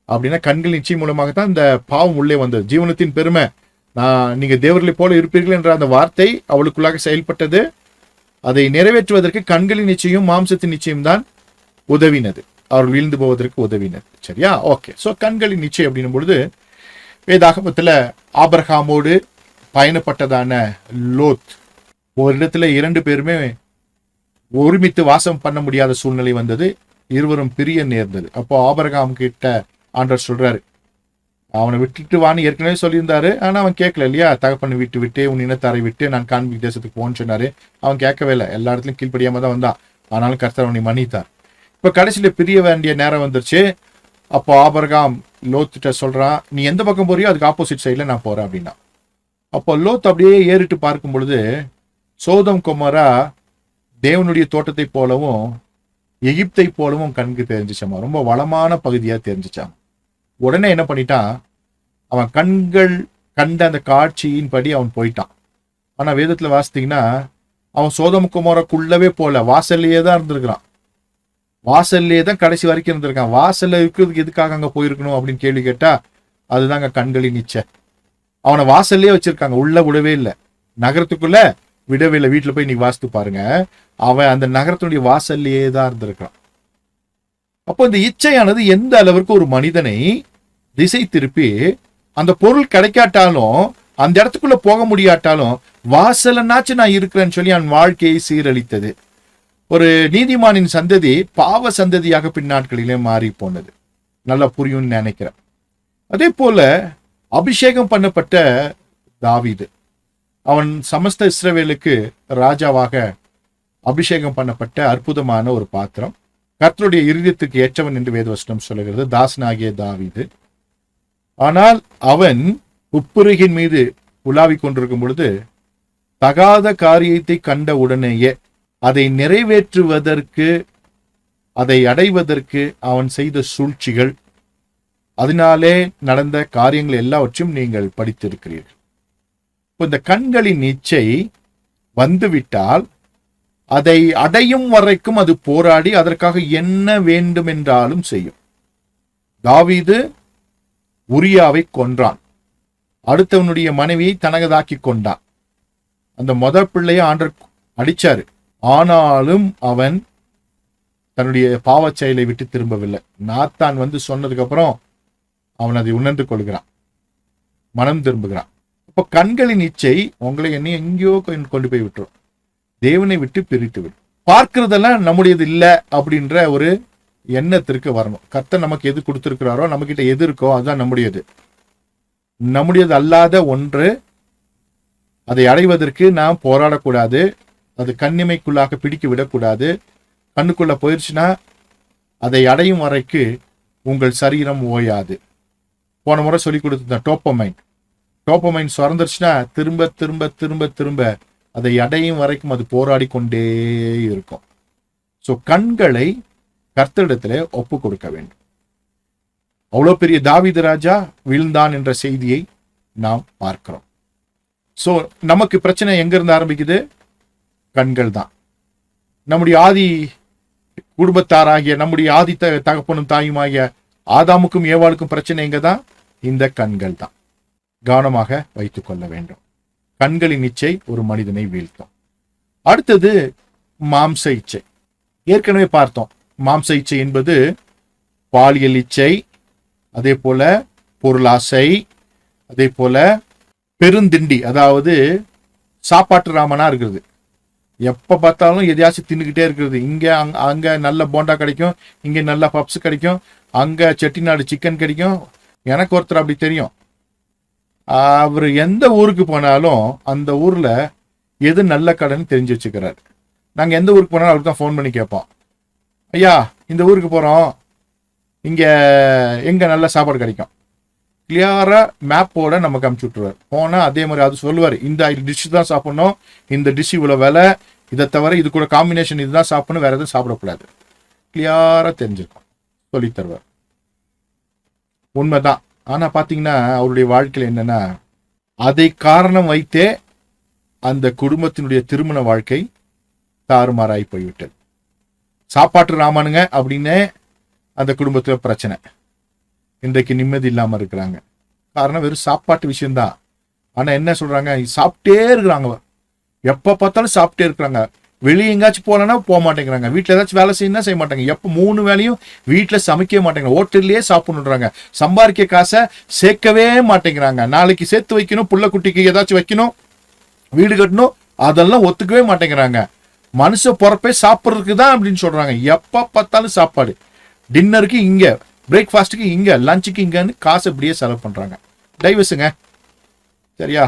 அப்படின்னா கண்களின் இச்சை மூலமாகத்தான் இந்த பாவம் உள்ளே வந்தது. ஜீவனத்தின் பெருமை, நீங்க தேவர்களை போல இருப்பீர்கள் என்ற அந்த வார்த்தை அவளுக்குள்ளாக செயல்பட்டது. அதை நிறைவேற்றுவதற்கு கண்களின் நிச்சயம் மாம்சத்தின் நிச்சயம் தான் உதவினது, அவர்கள் வீழ்ந்து போவதற்கு உதவினது. சரியா? ஓகே. சோ கண்களின் நிச்சயம் அப்படின்னும் பொழுது வேதாகமத்துல ஆபிரகாமோடு பயணப்பட்டதான லோத், ஒரு இடத்துல 2 பேருமே ஒருமித்து வாசம் பண்ண முடியாத சூழ்நிலை வந்தது, இருவரும் பிரிய நேர்ந்தது. அப்போ ஆபிரகாம் கிட்ட ஆண்டவர் சொல்றாரு, அவனை விட்டுட்டு வான்னு ஏற்கனவே சொல்லியிருந்தாரு. ஆனா அவன் கேட்கல இல்லையா? தகப்பனை விட்டு உன் இனத்தாரை விட்டு நான் காண்பிக் தேசத்துக்கு போன்னு சொன்னாரு. அவன் கேட்கவே இல்லை, எல்லா இடத்துலயும் கீழ்ப்படியாம தான் வந்தான். ஆனாலும் கர்த்தர் அவனை மன்னித்தார். இப்ப கடைசியில பிரிய வேண்டிய நேரம் வந்துருச்சு. அப்போ ஆபிரகாம் லோத்திட்ட சொல்றான், நீ எந்த பக்கம் போறியோ அதுக்கு ஆப்போசிட் சைட்ல நான் போறேன் அப்படின்னா. அப்போ லோத் அப்படியே ஏறிட்டு பார்க்கும் பொழுது சோதம் கொமோரா தேவனுடைய தோட்டத்தை போலவும் எகிப்தை போலவும் கண்ணுக்கு தெரிஞ்சிச்சாமா. ரொம்ப வளமான பகுதியா தெரிஞ்சிச்சான். உடனே என்ன பண்ணிட்டான், அவன் கண்கள் கண்ட அந்த காட்சியின் படி அவன் போயிட்டான். ஆனா வேதத்துல வாசித்தீங்கன்னா அவன் சோதம் கொமோராக்குள்ளவே போல, வாசல்லையே தான் இருந்திருக்கிறான். வாசல்லையே தான் கடைசி வரைக்கும் இருந்திருக்கான். வாசல்ல இருக்கிறதுக்கு எதுக்காக அங்க போயிருக்கணும் அப்படின்னு கேள்வி கேட்டா அதுதாங்க கண்களின் இச்சை. அவனை வாசல்லையே வச்சிருக்காங்க, உள்ள விடவே இல்லை, நகரத்துக்குள்ள விடவே இல்லை. வீட்டுல போய் நீங்க வாசித்து பாருங்க, அவன் அந்த நகரத்தினுடைய வாசல்லையே தான் இருந்திருக்கான். அப்போ இந்த இச்சையானது எந்த அளவிற்கு ஒரு மனிதனை திசை திருப்பி, அந்த பொருள் கிடைக்காட்டாலும் அந்த இடத்துக்குள்ள போக முடியாட்டாலும் வாசலனாச்சும் நான் இருக்கிறேன்னு சொல்லி அவன் வாழ்க்கையை சீரழித்தது. ஒரு நீதிமானின் சந்ததி பாவ சந்ததியாக பின்னாட்களிலே மாறி போனது. நல்லா புரியும்னு நினைக்கிறேன். அதே போல அபிஷேகம் பண்ணப்பட்ட தாவீது, அவன் சமஸ்த இஸ்ரவேலுக்கு ராஜாவாக அபிஷேகம் பண்ணப்பட்ட அற்புதமான ஒரு பாத்திரம். கர்த்தருடைய இருதயத்துக்கு ஏற்றவன் என்று வேதவசனம் சொல்லுகிறது, தாசனாகிய தாவீது. ஆனால் அவன் உப்புருகின் மீது உலாவிக் கொண்டிருக்கும் பொழுது தகாத காரியத்தை கண்ட உடனேயே அதை நிறைவேற்றுவதற்கு, அதை அடைவதற்கு அவன் செய்த சூழ்ச்சிகள், அதனாலே நடந்த காரியங்கள் எல்லாவற்றையும் நீங்கள் படித்திருக்கிறீர்கள். இந்த கண்களின் இச்சை வந்துவிட்டால் அதை அடையும் வரைக்கும் அது போராடி அதற்காக என்ன வேண்டும் என்றாலும் செய்யும். தாவீது உரியாவை கொன்றான், அடுத்தவனுடைய மனைவியை தனகதாக்கி கொண்டான். அந்த பிள்ளைய ஆண்டர் அடிச்சாரு, ஆனாலும் அவன் தன்னுடைய பாவச் செயலை விட்டு திரும்பவில்லை. நாத்தான் வந்து சொன்னதுக்கு அப்புறம் அவன் அதை உணர்ந்து கொள்கிறான், மனம் திரும்புகிறான். அப்ப கண்களின் இச்சை உங்களை என்னை எங்கேயோ கொண்டு போய் விட்டுரும், தேவனை விட்டு பிரித்து விடும். பார்க்கிறதெல்லாம் நம்முடையது இல்லை அப்படின்ற ஒரு எண்ணத்திற்கு வரணும். கர்த்தர் நமக்கு எது கொடுத்திருக்கிறாரோ, நம்ம கிட்ட எது இருக்கோ அதுதான் நம்முடையது. நம்முடையது அல்லாத ஒன்று, அதை அடைவதற்கு நாம் போராடக்கூடாது. அது கண்ணிமைக்குள்ளாக பிடிக்க விடக்கூடாது. கண்ணுக்குள்ள போயிடுச்சுன்னா அதை அடையும் வரைக்கு உங்கள் சரீரம் ஓயாது. போன முறை சொல்லி கொடுத்த டோப்பமைன் சுரந்துருச்சுன்னா திரும்ப திரும்ப திரும்ப திரும்ப அதை அடையும் வரைக்கும் அது போராடி கொண்டே இருக்கும். சோ கண்களை கர்த்தரிடத்துல ஒப்பு கொடுக்க வேண்டும். அவ்வளோ பெரிய தாவீது ராஜா வீழ்ந்தான் என்ற செய்தியை நாம் பார்க்கிறோம். சோ நமக்கு பிரச்சனை எங்க இருந்து ஆரம்பிக்குது? கண்கள் தான். நம்முடைய ஆதி குடும்பத்தாராகிய, நம்முடைய ஆதி தகப்பனும் தாயுமாகிய ஆதாமுக்கும் ஏவாளுக்கும் பிரச்சனை எங்க தான்? இந்த கண்கள் தான். கவனமாக வைத்துக் கொள்ள வேண்டும். கண்களின் இச்சை ஒரு மனிதனை வீழ்த்தும். அடுத்தது மாம்ச இச்சை. ஏற்கனவே பார்த்தோம், மாம்ச இச்சை என்பது பாலியல் இச்சை, அதே போல பொருளாசை, அதே போல பெருந்திண்டி, அதாவது சாப்பாட்டு ராமனா இருக்கிறது. எப்ப பார்த்தாலும் எதையாச்சும் தின்னுக்கிட்டே இருக்கிறது. இங்க அங்க நல்ல போண்டா கிடைக்கும், இங்க நல்ல பப்ஸ் கிடைக்கும், அங்க செட்டிநாடு சிக்கன் கிடைக்கும். எனக்கு ஒருத்தர் அப்படி தெரியும். அவர் எந்த ஊருக்கு போனாலும் அந்த ஊர்ல எது நல்ல கடைன்னு தெரிஞ்சு வச்சுக்கிறாரு. நாங்க எந்த ஊருக்கு போனாலும் அவருக்கு தான் ஃபோன் பண்ணி கேட்போம், ஐயா இந்த ஊருக்கு போறோம், இங்க எங்க நல்ல சாப்பாடு கிடைக்கும். கிளியரா மேப்போட நமக்கு அமுச்சு விட்டுருவார். போனா அதே மாதிரி அது சொல்லுவார், இந்த டிஷ் தான் சாப்பிடணும், இந்த டிஷ் இவ்வளவு விலை, இதை தவிர இது கூட காம்பினேஷன் இதுதான் சாப்பிடணும், வேற எதுவும் சாப்பிடக்கூடாது. கிளியரா தெரிஞ்சிருக்கும், சொல்லி தருவார். உண்மைதான். ஆனா பாத்தீங்கன்னா அவருடைய வாழ்க்கையில் என்னன்னா, அதை காரணம் வைத்தே அந்த குடும்பத்தினுடைய திருமண வாழ்க்கை தாறுமாறாய் போய்விட்டது. சாப்பாட்டு ராமனுங்க அப்படின்னு அந்த குடும்பத்துல பிரச்சனை. இன்றைக்கு நிம்மதி இல்லாம இருக்கிறாங்க. காரணம் வெறும் சாப்பாட்டு விஷயம்தான். ஆனா என்ன சொல்றாங்க, சாப்பிட்டே இருக்கிறாங்க, எப்ப பார்த்தாலும் சாப்பிட்டே இருக்கிறாங்க. வெளியே எங்காச்சும் போகலன்னா போக மாட்டேங்கிறாங்க, வீட்டுல ஏதாச்சும் வேலை செய்யணும் செய்ய மாட்டாங்க, எப்ப 3 வேளையும் வீட்டுல சமைக்கவே மாட்டேங்கிறாங்க, ஹோட்டல்லையே சாப்பிடணுன்றாங்க. சம்பாதிக்க காசை சேர்க்கவே மாட்டேங்கிறாங்க. நாளைக்கு சேர்த்து வைக்கணும், புள்ள குட்டிக்கு ஏதாச்சும் வைக்கணும், வீடு கட்டணும், அதெல்லாம் ஒத்துக்கவே மாட்டேங்கிறாங்க. மனுஷ பொறப்பே சாப்பிட்றதுக்கு தான் அப்படின்னு சொல்றாங்க. எப்ப பார்த்தாலும் சாப்பாடு, டின்னருக்கு இங்க, பிரேக்ஃபாஸ்ட்டுக்கு இங்க, லஞ்சுக்கு இங்கன்னு காசு இப்படியே செலவு பண்றாங்க. டைவர்ஸுங்க. சரியா?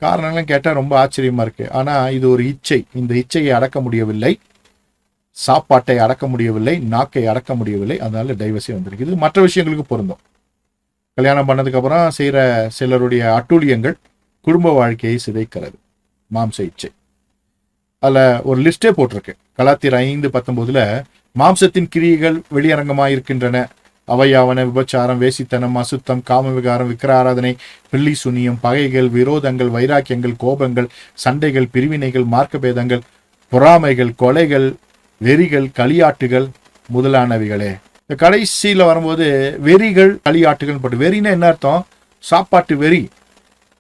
காரணங்கள்லாம் கேட்டால் ரொம்ப ஆச்சரியமா இருக்கு. ஆனா இது ஒரு இச்சை. இந்த இச்சையை அடக்க முடியவில்லை, சாப்பாட்டை அடக்க முடியவில்லை, நாக்கை அடக்க முடியவில்லை. அதனால டைவர்ஸே வந்திருக்கு. இது மற்ற விஷயங்களுக்கு பொருந்தும். கல்யாணம் பண்ணதுக்கு அப்புறம் செய்யற சிலருடைய அட்டூழியங்கள் குடும்ப வாழ்க்கையை சிதைக்கிறது. மாம்ச இச்சை. அதில் ஒரு லிஸ்டே போட்டிருக்கு. கலாத்தியர் 5:19 மாம்சத்தின் கிரியைகள் வெளியரங்கமாயிருக்கின்றன. அவையாவன விபச்சாரம், வேசித்தனம், அசுத்தம், காம விகாரம், விக்கிர ஆராதனை, பில்லி சுனியம், பகைகள், விரோதங்கள், வைராக்கியங்கள், கோபங்கள், சண்டைகள், பிரிவினைகள், மார்க்கபேதங்கள், பொறாமைகள், கொலைகள், வெறிகள், களியாட்டுகள் முதலானவைகளே. இந்த கடைசியில் வரும்போது வெறிகள், களியாட்டுகள் போட்டு. வெறினா என்ன அர்த்தம்? சாப்பாட்டு வெறி.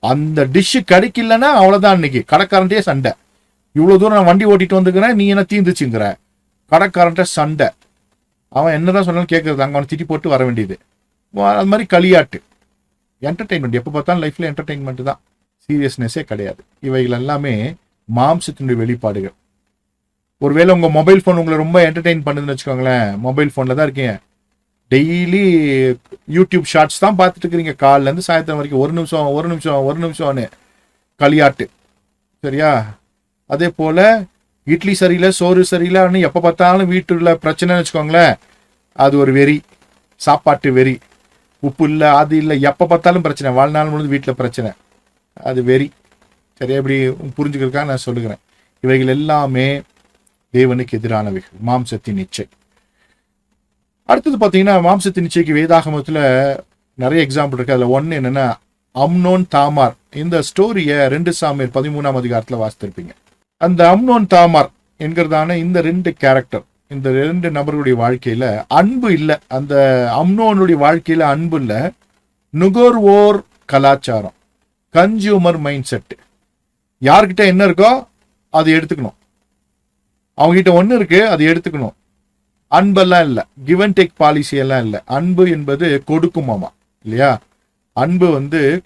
அந்த டிஷ்ஷு கிடைக்கலன்னா அவ்வளோதான். இன்னைக்கு கடைக்காரன்ட்டே சண்டை. இவ்வளோ தூரம் நான் வண்டி ஓட்டிட்டு வந்துக்கிறேன், நீ என்ன தீந்துச்சுங்கிற. கடைக்காரன்ட்ட சண்டை. அவன் என்னதான் சொன்னாலும் கேட்கறது, அங்கே அவனை திட்டி போட்டு வர வேண்டியது. அது மாதிரி களியாட்டு, என்டர்டெயின்மெண்ட். எப்போ பார்த்தாலும் லைஃப்ல என்டர்டெயின்மெண்ட் தான், சீரியஸ்னஸே கிடையாது. இவைகள் எல்லாமே மாம்சத்தினுடைய வெளிப்பாடுகள். ஒருவேளை உங்க மொபைல் ஃபோன் உங்களை ரொம்ப என்டர்டெயின் பண்ணுதுன்னு வச்சுக்கோங்களேன், மொபைல் ஃபோன்ல தான் இருக்கீங்க, டெய்லி யூடியூப் ஷார்ட்ஸ் தான் பார்த்துட்டு இருக்கிறீங்க காலில இருந்து சாயந்தரம் வரைக்கும். ஒரு நிமிஷம்னு களியாட்டு. சரியா? அதே போல இட்லி சரியில்லை, சோறு சரியில்லைன்னு எப்போ பார்த்தாலும் வீட்டுல பிரச்சனைன்னு வச்சுக்கோங்களேன், அது ஒரு வெறி, சாப்பாட்டு வெறி. உப்பு இல்லை, அது இல்லை, எப்போ பார்த்தாலும் பிரச்சனை, வாழ்நாள் முழுது வீட்டில் பிரச்சனை, அது வெறி. சரியா? இப்படி புரிஞ்சுக்கிறதுக்காக நான் சொல்லுகிறேன். இவைகள் எல்லாமே தேவனுக்கு எதிரானவைகள், மாம்சத்தின் இச்சை. அடுத்தது பார்த்தீங்கன்னா, மாம்சத்தின் இச்சைக்கு வேதாகமத்தில் நிறைய எக்ஸாம்பிள் இருக்கு. அதில் ஒன்று என்னன்னா, அம்னோன் தாமார். இந்த ஸ்டோரியை 2 சாமுவேல் 13 வாசித்திருப்பீங்க. அந்த அம்னோன் தாமார் என்கிறதான இந்த 2 கேரக்டர், இந்த 2 நபர்களுடைய வாழ்க்கையில அன்பு இல்லை. அந்த அம்னோனுடைய வாழ்க்கையில அன்பு இல்லை, நுகர்வோர் கலாச்சாரம், கன்சியூமர் மைண்ட் செட். யார்கிட்ட என்ன இருக்கோ அதை எடுத்துக்கணும், அவங்க கிட்ட ஒன்று இருக்கு அதை எடுத்துக்கணும். அன்பெல்லாம் இல்லை, கிவ் அண்ட் டேக் பாலிசி எல்லாம் இல்லை. அன்பு என்பது கொடுக்குமாமா, இல்லையா? அன்பு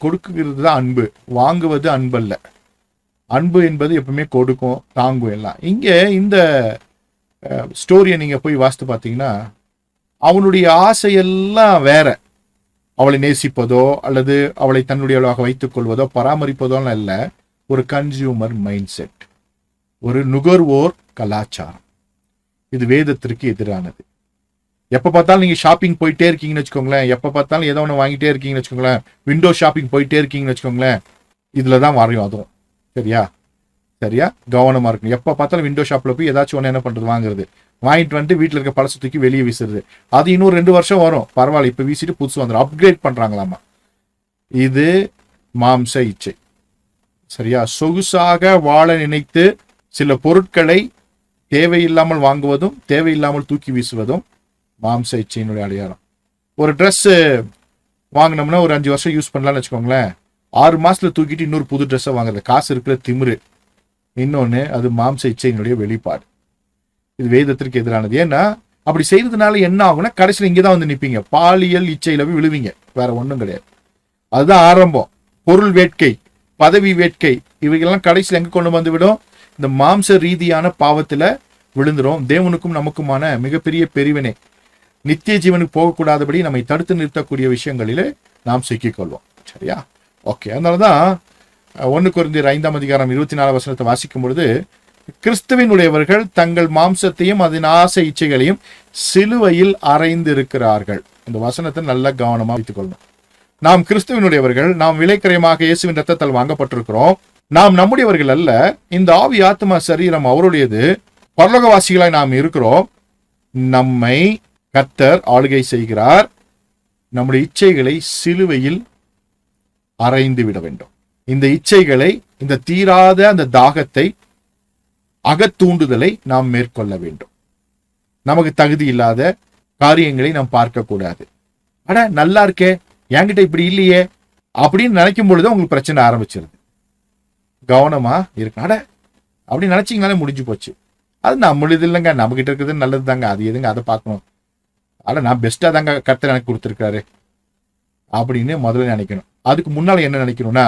கொடுக்குறது தான் அன்பு, வாங்குவது அன்பு அல்ல. அன்பு என்பது எப்பவுமே கொடுக்கும், தாங்கும் எல்லாம். இங்கே இந்த ஸ்டோரியை நீங்க போய் வாசித்து பார்த்தீங்கன்னா, அவனுடைய ஆசையெல்லாம் வேற. அவளை நேசிப்பதோ அல்லது அவளை தன்னுடையவளாக வைத்துக் கொள்வதோ பராமரிப்பதோலாம் இல்லை. ஒரு கன்சியூமர் மைண்ட் செட், ஒரு நுகர்வோர் கலாச்சாரம். இது வேதத்திற்கு எதிரானது. எப்போ பார்த்தாலும் நீங்கள் ஷாப்பிங் போயிட்டே இருக்கீங்கன்னு வச்சுக்கோங்களேன், எப்போ பார்த்தாலும் ஏதோ ஒன்று வாங்கிட்டே இருக்கீங்கன்னு வச்சுக்கோங்களேன், விண்டோ ஷாப்பிங் போயிட்டே இருக்கீங்கன்னு வச்சுக்கோங்களேன், இதில் தான் வரையும் அதுவும். சரியா? கவனமாக இருக்கணும். எப்போ பார்த்தாலும் விண்டோ ஷாப்பில் போய் ஏதாச்சும் ஒன்று என்ன பண்ணுறது, வாங்குறது, வாங்கிட்டு வந்துட்டு வீட்டில் இருக்க பழசு தூக்கி வெளியே வீசுறது. அது இன்னும் 2 வருஷம் வரும், பரவாயில்ல, இப்போ வீசிட்டு புதுசு வந்துடும், அப்கிரேட் பண்ணுறாங்களாமா. இது மாம்ச இச்சை. சரியா? சொகுசாக வாழ நினைத்து சில பொருட்களை தேவையில்லாமல் வாங்குவதும் தேவையில்லாமல் தூக்கி வீசுவதும் மாம்ச இச்சையினுடைய அடையாளம். ஒரு ட்ரெஸ் வாங்கினோம்னா ஒரு 5 வருஷம் யூஸ் பண்ணலாம்னு வச்சுக்கோங்களேன், 6 மாசத்துல தூக்கிட்டு இன்னொரு புது ட்ரெஸ்ஸை வாங்குறது, காசு இருக்கிற திமிரு. இன்னொன்று, அது மாம்ச இச்சையினுடைய வெளிப்பாடு. இது வேதத்திற்கு எதிரானது. ஏன்னா அப்படி செய்யறதுனால என்ன ஆகும்னா, கடைசியில் இங்கே தான் வந்து நிற்பீங்க, பாலியல் இச்சையில போய் விழுவீங்க, வேற ஒன்றும் கிடையாது. அதுதான் ஆரம்பம். பொருள் வேட்கை, பதவி வேட்கை, இவைகள்லாம் கடைசியில் எங்க கொண்டு வந்து விடும்? இந்த மாம்ச ரீதியான பாவத்துல விழுந்துரும். தேவனுக்கும் நமக்குமான மிகப்பெரிய பிரிவினை, நித்திய ஜீவனுக்கு போகக்கூடாதபடி நம்மை தடுத்து நிறுத்தக்கூடிய விஷயங்களிலே நாம் சிக்கிக்கொள்வோம். சரியா? ஓகே. அதனாலதான் 1 கொரிந்தியர் 5:24 வாசிக்கும் பொழுது, கிறிஸ்துவினுடையவர்கள் தங்கள் மாம்சத்தையும் அதன் ஆசை இச்சைகளையும் சிலுவையில் அறைந்து இருக்கிறார்கள். இந்த வசனத்தை நல்லா கவனமா வைத்துக் கொள்ளணும். நாம் கிறிஸ்துவினுடையவர்கள், நாம் விலைக்கரையமாக இயேசுவின் ரத்தத்தால் வாங்கப்பட்டிருக்கிறோம். நாம் நம்முடையவர்கள் அல்ல, இந்த ஆவி ஆத்மா சரீரம் அவருடையது. பரலோகவாசிகளாய் நாம் இருக்கிறோம். நம்மை கர்த்தர் ஆளுகை செய்கிறார். நம்முடைய இச்சைகளை சிலுவையில் அறைந்து விட வேண்டும். இந்த இச்சைகளை, இந்த தீராத அந்த தாகத்தை, அகத்தூண்டுதலை நாம் மேற்கொள்ள வேண்டும். நமக்கு தகுதி இல்லாத காரியங்களை நாம் பார்க்க கூடாது. அட நல்லா இருக்கே, என்கிட்ட இப்படி இல்லையே அப்படின்னு நினைக்கும் பொழுது உங்களுக்கு பிரச்சனை ஆரம்பிச்சிருது. கவனமா இருக்கு. அட அப்படி நினைச்சீங்கனாலே முடிஞ்சு போச்சு. அது நம்மளுது இல்லைங்க, நம்ம கிட்ட இருக்கிறது நல்லது தாங்க, அது எதுங்க அதை பார்க்கணும். அட நான் பெஸ்டா தாங்க கர்த்தர் எனக்கு கொடுத்துருக்காரு அப்படின்னு முதல்ல நினைக்கணும். அதுக்கு முன்னால என்ன நினைக்கணும்னா,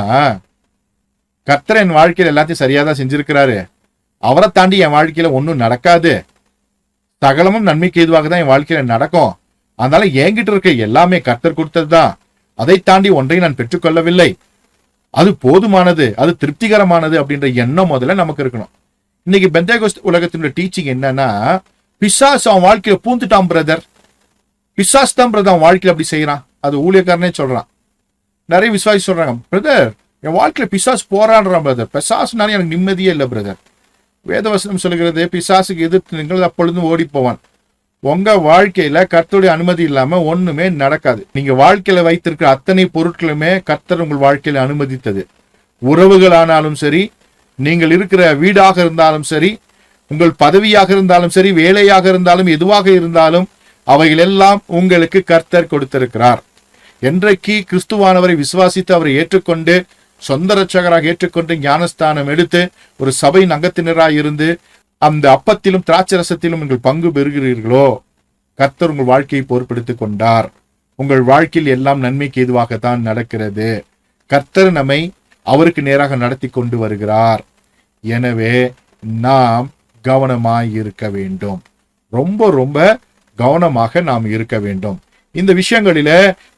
கர்த்தர் என் வாழ்க்கையில எல்லாத்தையும் சரியாதான் செஞ்சிருக்கிறாரு, அவரை தாண்டி என் வாழ்க்கையில ஒன்றும் நடக்காது, சகலமும் நன்மைக்கு ஏதுவாக தான் என் வாழ்க்கையில நடக்கும், அதனால என்கிட்ட இருக்க எல்லாமே கர்த்தர் கொடுத்தது தான், அதை தாண்டி ஒன்றை நான் பெற்றுக்கொள்ளவில்லை, அது போதுமானது, அது திருப்திகரமானது அப்படின்ற எண்ணம் முதல்ல நமக்கு இருக்கணும். இன்னைக்கு பெந்தேகோஸ்து உலகத்தினுடைய டீச்சிங் என்னன்னா, பிசாசு அவன் வாழ்க்கையில பூந்துட்டான் பிரதர், பிசாசு தான் பிரதர் அவன் வாழ்க்கையில அப்படி செய்யறான். அது ஊழியக்காரனே சொல்றான். நிறைய விசுவாசி சொல்றாங்க, பிரதர் என் வாழ்க்கையில பிசாசு போராடுறான் பிரதர், பிசாசுனால எனக்கு நிம்மதியே இல்லை பிரதர். வேதவசனம் சொல்லுகிறது, பிசாசுக்கு எதிர்த்து நீங்கள் அப்பொழுதும் ஓடி போவான். உங்க வாழ்க்கையில கர்த்தருடைய அனுமதி இல்லாம ஒண்ணுமே நடக்காது. நீங்க வாழ்க்கையில வைத்திருக்கிற அத்தனை பொருட்களுமே கர்த்தர் உங்கள் வாழ்க்கையில அனுமதித்தது. உறவுகளானாலும் சரி, நீங்கள் இருக்கிற வீடாக இருந்தாலும் சரி, உங்கள் பதவியாக இருந்தாலும் சரி, வேலையாக இருந்தாலும், எதுவாக இருந்தாலும் அவைகள் எல்லாம் உங்களுக்கு கர்த்தர் கொடுத்திருக்கிறார். என்றைக்கு கிறிஸ்துவானவரை விசுவாசித்து அவரை ஏற்றுக்கொண்டு சொந்த ரட்சகராக ஏற்றுக்கொண்டு ஞானஸ்தானம் எடுத்து ஒரு சபையின் அங்கத்தினராய் இருந்து அந்த அப்பத்திலும் திராட்சரசத்திலும் நீங்கள் பங்கு பெறுகிறீர்களோ, கர்த்தர் உங்கள் வாழ்க்கையை பொறுப்பெடுத்துக் கொண்டார். உங்கள் வாழ்க்கையில் எல்லாம் நன்மைக்கு ஏதுவாகத்தான் நடக்கிறது. கர்த்தர் நம்மை அவருக்கு நேராக நடத்தி கொண்டு வருகிறார். எனவே நாம் கவனமாய் இருக்க வேண்டும். ரொம்ப ரொம்ப கவனமாக நாம் இருக்க வேண்டும். இந்த விஷயங்களில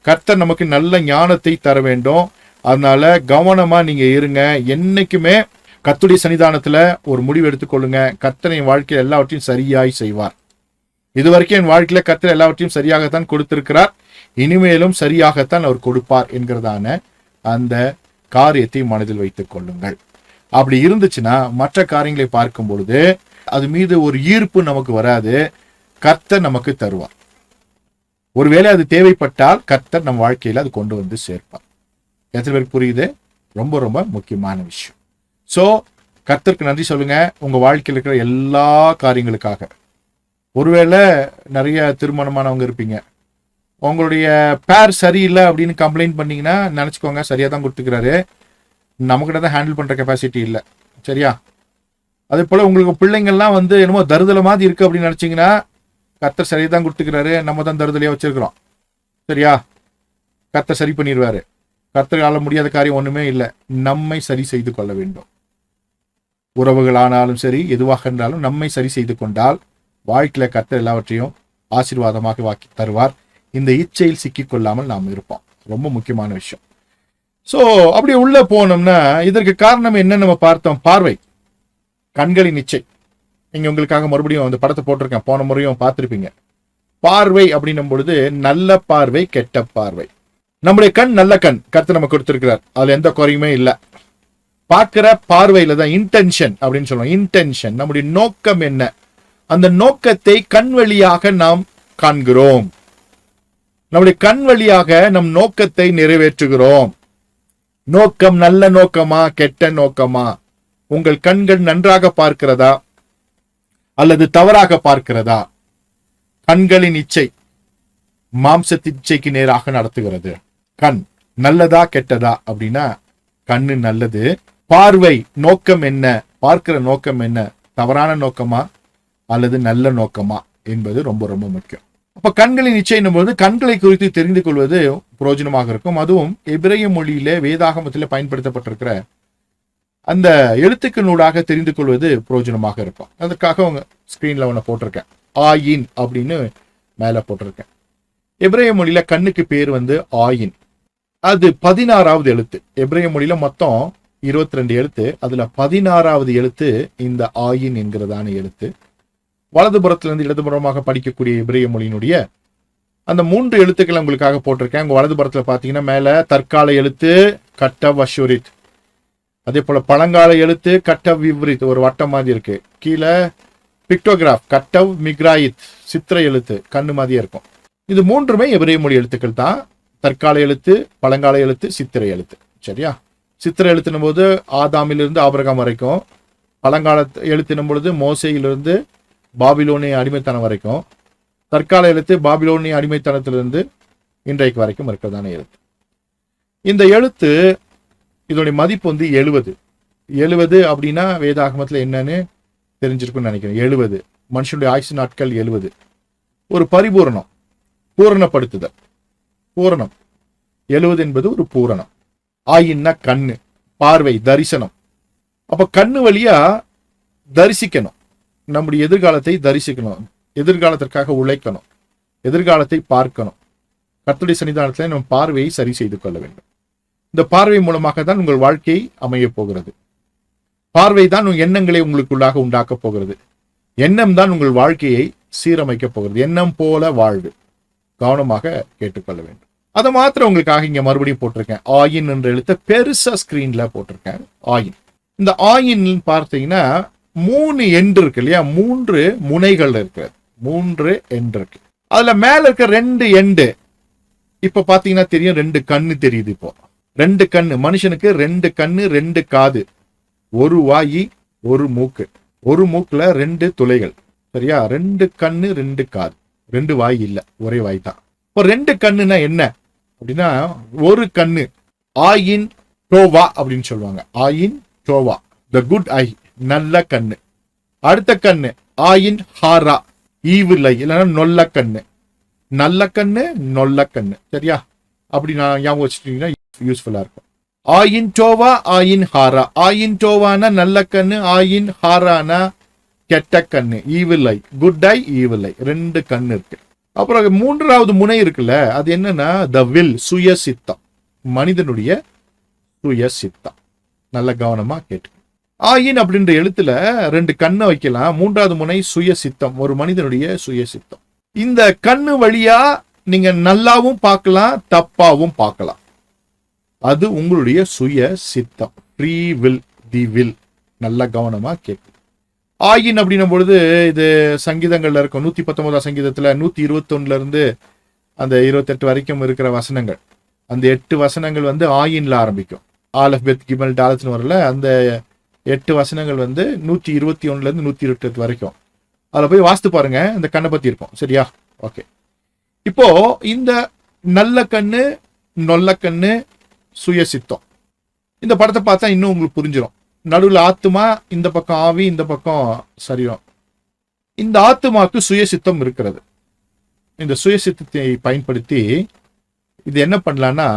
கர்த்தர் நமக்கு நல்ல ஞானத்தை தர வேண்டும். அதனால கவனமா நீங்க இருங்க. என்னைக்குமே கர்த்தருடைய சன்னிதானத்துல ஒரு முடிவு எடுத்துக்கொள்ளுங்க. கர்த்தர் என் வாழ்க்கையில் எல்லாவற்றையும் சரியாய் செய்வார். இதுவரைக்கும் என் வாழ்க்கையில கர்த்தர் எல்லாவற்றையும் சரியாகத்தான் கொடுத்திருக்கிறார், இனிமேலும் சரியாகத்தான் அவர் கொடுப்பார் என்கிறதான அந்த காரியத்தை மனதில் வைத்துக் கொள்ளுங்கள். அப்படி இருந்துச்சுன்னா மற்ற காரியங்களை பார்க்கும் பொழுது அது மீது ஒரு ஈர்ப்பு நமக்கு வராது. கர்த்தர் நமக்கு தருவார். ஒருவேளை அது தேவைப்பட்டால் கர்த்தர் நம் வாழ்க்கையில அது கொண்டு வந்து சேர்ப்பார். எத்தனை பேருக்கு புரியுது? ரொம்ப ரொம்ப முக்கியமான விஷயம். சோ கர்த்தருக்கு நன்றி சொல்லுங்க உங்க வாழ்க்கையில் இருக்கிற எல்லா காரியங்களுக்காக. ஒருவேளை நிறைய திருமணமானவங்க இருப்பீங்க, உங்களுடைய பேர் சரியில்லை அப்படின்னு கம்ப்ளைண்ட் பண்ணீங்கன்னா நினைச்சுக்கோங்க, சரியா தான் கொடுத்துக்கிறாரு, நமக்கிட்ட தான் ஹேண்டில் பண்ற கெப்பாசிட்டி இல்லை. சரியா? அதே போல உங்களுக்கு பிள்ளைங்கள்லாம் என்னமோ தருதலை மாதிரி இருக்கு அப்படின்னு நினைச்சீங்கன்னா கர்த்தர் சரியா தான் கொடுத்துக்கிறாரு, நம்ம தான் தருதலையா வச்சிருக்கிறோம். சரியா? கர்த்தர் சரி பண்ணிடுவாரு. கர்த்தரால முடியாத காரியம் ஒண்ணுமே இல்லை. நம்மை சரி செய்து கொள்ள வேண்டும். உறவுகளானாலும் சரி, எதுவாக இருந்தாலும் நம்மை சரி செய்து கொண்டால் வாழ்க்கையில கர்த்தர் எல்லாவற்றையும் ஆசீர்வாதமாக வாக்கி தருவார். இந்த இச்சையில் சிக்கிக்கொள்ளாமல் நாம் இருப்போம். ரொம்ப முக்கியமான விஷயம். சோ அப்படி உள்ள போனோம்னா இதற்கு காரணம் என்ன நம்ம பார்த்தோம்? பார்வை, கண்களின் இச்சை. இங்க உங்களுக்காக மறுபடியும் அந்த படத்தை போட்டிருக்கேன், போன முறையும் பார்த்திருப்பீங்க. பார்வை அப்படின்னும் பொழுது நல்ல பார்வை, கெட்ட பார்வை. நம்முடைய கண் நல்ல கண் கர்த்தர் நமக்கு கொடுத்திருக்கிறார், அதுல எந்த குறையுமே இல்லை. பார்க்கிற பார்வையில தான் இன்டென்ஷன் அப்படின்னு சொல்லுவோம். இன்டென்ஷன், நம்முடைய நோக்கம் என்ன, அந்த நோக்கத்தை கண் வழியாக நாம் காண்கிறோம். நம்முடைய கண் வழியாக நம் நோக்கத்தை நிறைவேற்றுகிறோம். நோக்கம் நல்ல நோக்கமா கெட்ட நோக்கமா? உங்கள் கண்கள் நன்றாக பார்க்கிறதா அல்லது தவறாக பார்க்கிறதா? கண்களின் இச்சை மாம்சத்தின் இச்சைக்கு நேராக நடத்துகிறது. கண் நல்லதா கெட்டதா அப்படின்னா கண்ணு நல்லது. பார்வை நோக்கம் என்ன, பார்க்கிற நோக்கம் என்ன, தவறான நோக்கமா அல்லது நல்ல நோக்கமா என்பது ரொம்ப ரொம்ப முக்கியம். அப்ப கண்களின் இச்சை போது கண்களை குறித்து தெரிந்து கொள்வது பிரயோஜனமாக இருக்கும். அதுவும் எபிரேய மொழியிலே வேதாகமத்திலே பயன்படுத்தப்பட்டிருக்கிற அந்த எழுத்துக்களூடாக தெரிந்து கொள்வது பிரயோஜனமாக இருக்கும். அதுக்காக உங்க ஸ்கிரீன்ல ஒன்று போட்டிருக்கேன், ஆயின் அப்படின்னு மேல போட்டிருக்கேன். எபிரேய மொழியில கண்ணுக்கு பேர் ஆயின். அது 16வது எழுத்து. எபிரேய மொழியில மொத்தம் 22 எழுத்து, அதுல 16வது எழுத்து இந்த ஆயின் என்கிறதான எழுத்து. வலதுபுறத்திலிருந்து இடதுபுறமாக படிக்கக்கூடிய எபிரேய மொழியினுடைய அந்த 3 எழுத்துக்களை உங்களுக்காக போட்டிருக்கேன். உங்க வலதுபுறத்துல பாத்தீங்கன்னா மேல தற்கால எழுத்து கட்ட வஷுரித், அதே போல பழங்கால எழுத்து கட்டவ் விவ்ரித், ஒரு வட்டம் மாதிரி இருக்கு. கீழே பிக்டோகிராஃப் கட்டவ் மிக்ராயித், சித்திர எழுத்து கண்ணு மாதிரியே இருக்கும். இது மூன்றுமே எபிரேய மொழி எழுத்துக்கள் தான். தற்கால எழுத்து, பழங்கால எழுத்து, சித்திரை எழுத்து. சரியா? சித்திரை எழுத்துனும் போது ஆதாமிலிருந்து ஆபிரகாம் வரைக்கும், பழங்கால எழுத்தினும் பொழுது மோசையிலிருந்து பாபிலோனிய அடிமைத்தனம் வரைக்கும், தற்கால எழுத்து பாபிலோனிய அடிமைத்தனத்திலிருந்து இன்றைக்கு வரைக்கும் இருக்கிறதான எழுத்து. இந்த எழுத்து இதோடைய மதிப்பு வந்து 70. 70 அப்படின்னா வேதாகமத்தில் என்னன்னு தெரிஞ்சிருக்குன்னு நினைக்கிறேன். 70 மனுஷனுடைய ஆயுசு நாட்கள் 70. ஒரு பரிபூரணம், பூரணப்படுத்துதல், பூரணம். 70 என்பது ஒரு பூரணம். ஆயின்னா கண்ணு, பார்வை, தரிசனம். அப்ப கண்ணு வழியா தரிசிக்கணும், நம்முடைய எதிர்காலத்தை தரிசிக்கணும், எதிர்காலத்திற்காக உழைக்கணும், எதிர்காலத்தை பார்க்கணும். கர்த்தருடைய சன்னிதானத்தில் நம் பார்வையை சரி செய்து கொள்ள வேண்டும். இந்த பார்வை மூலமாக தான் உங்கள் வாழ்க்கை அமைய போகிறது. பார்வை தான் உங்கள் எண்ணங்களை உங்களுக்குள்ளாக உண்டாக்க போகிறது. எண்ணம் தான் உங்கள் வாழ்க்கையை சீரமைக்க போகிறது. எண்ணம் போல வாழ்வு. கவனமாக கேட்டுக்கொள்ள வேண்டும். அதை மாத்திரம் உங்களுக்காக இங்க மறுபடியும் போட்டிருக்கேன். ஆயின் என்ற எழுத்த பெருசா ஸ்கிரீன்ல போட்டிருக்கேன். ஆயின். இந்த ஆயின் பார்த்தீங்கன்னா 3 எண்டு இருக்கு இல்லையா? 3 முனைகள் இருக்கு. 3 எண்டு இருக்கு. அதுல மேல இருக்க 2 எண்டு இப்ப பாத்தீங்கன்னா தெரியும், 2 கண்ணு தெரியுது. இப்போ 2 கண்ணு. மனுஷனுக்கு 2 கண்ணு, 2 காது, ஒரு வாயி, ஒரு மூக்கு. ஒரு மூக்குல 2 துளைகள். சரியா? 2 கண்ணு, 2 காது, 2 வாய் இல்ல, ஒரே வாய் தான். இப்போ 2 கண்ணுனா என்ன அப்படின்னா, ஒரு கண்ணு ஆயின் டோவா அப்படின்னு சொல்லுவாங்க. ஆயின் டோவா, த குட் ஐ, நல்ல கண்ணு. அடுத்த கண்ணு ஆயின் ஹாரா, ஈவில் ஐ, இல்லைன்னா நொல்ல கண்ணு. நல்ல கண்ணு, நொல்ல கண்ணு. சரியா? அப்படி நான் ஞாபகம் வச்சுட்டீங்கன்னா யூஸ்ஃபுல்லா இருக்கும். ஆயின் டோவா, ஆயின் ஹாரா. ஆயின் டோவானா நல்ல கண்ணு, ஆயின் ஹாரானா கெட்ட கண்ணு, evil eye, good I, evil eye. 2 கண்ணு இருக்கு. அப்புறம் 3வது முனை இருக்குல்ல, அது என்னன்னா த வில், சுய சித்தம், மனிதனுடைய சுய சித்தம். நல்ல கவனமா கேட்டு. ஆயின் அப்படின்ற எழுத்துல 2 கண்ணை வைக்கலாம். 3வது முனை சுய சித்தம், ஒரு மனிதனுடைய சுய சித்தம். இந்த கண்ணு வழியா நீங்க நல்லாவும் பார்க்கலாம், தப்பாவும் பார்க்கலாம். அது உங்களுடைய சுய சித்தம், ஃப்ரீ வில், தி வில். நல்ல கவனமா கேட்கு. ஆயின் அப்படின்னும் பொழுது இது சங்கீதங்கள்ல இருக்கும். 119 சங்கீதத்துல 121 இருந்து அந்த 28 வரைக்கும் இருக்கிற வசனங்கள். அந்த 8 வசனங்கள் வந்து ஆயின்ல ஆரம்பிக்கும். ஆலஃப் பெத் கிமல் டாலத்னு வரல. அந்த 8 வசனங்கள் வந்து 121 இருந்து 128 வரைக்கும். அதில் போய் வாசித்து பாருங்க, இந்த கண்ணை பத்தி இருக்கும். சரியா? ஓகே. இப்போ இந்த நல்ல கண்ணு, நொல்ல கண்ணு, சுயசித்தம், இந்த படத்தை பார்த்தா இன்னும் உங்களுக்கு புரிஞ்சிடும். நடுவில் ஆத்துமா, இந்த பக்கம் ஆவி, இந்த பக்கம் சரீரம். இந்த ஆத்துமாக்கு சுயசித்தம் இருக்கிறது. இந்த சுயசித்தத்தை பயன்படுத்தி இது என்ன பண்ணலாம்னா,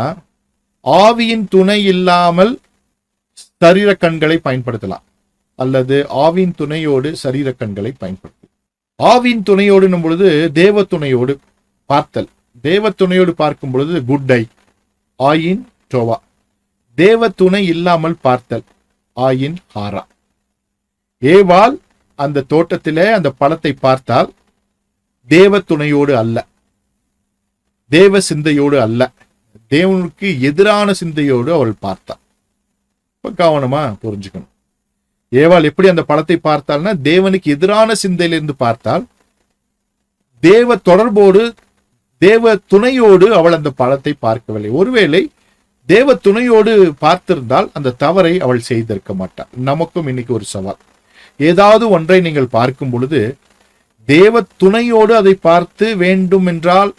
ஆவியின் துணை இல்லாமல் சரீர கண்களை பயன்படுத்தலாம், அல்லது ஆவியின் துணையோடு சரீர கண்களை பயன்படுத்தலாம். ஆவியின் துணையோடு பொழுது தேவ துணையோடு பார்த்தல். தேவ துணையோடு பார்க்கும் பொழுது குட் ஐ, ஆயின் டோவா. தேவ துணை இல்லாமல் பார்த்தல், ஆயின் ஹாரா. ஏவாள் அந்த தோட்டத்திலே அந்த பழத்தை பார்த்தால் தேவ துணையோடு அல்ல, தேவ சிந்தையோடு அல்ல, தேவனுக்கு எதிரான சிந்தையோடு அவள் பார்த்தாள். கவனமா புரிஞ்சுக்கணும். ஏவாள் எப்படி அந்த பழத்தை பார்த்தாள்னா, தேவனுக்கு எதிரான சிந்தையிலிருந்து பார்த்தால், தேவ தொடர்போடு தேவ துணையோடு அவள் அந்த பழத்தை பார்க்கவில்லை. ஒருவேளை தேவ துணையோடு பார்த்திருந்தால் அந்த தவறை அவள் செய்திருக்க மாட்டாள். நமக்கும் இன்னைக்கு ஒரு சவால். ஏதாவது ஒன்றை நீங்கள் பார்க்கும் பொழுது தேவ துணையோடு அதை பார்த்து வேண்டும் என்றால்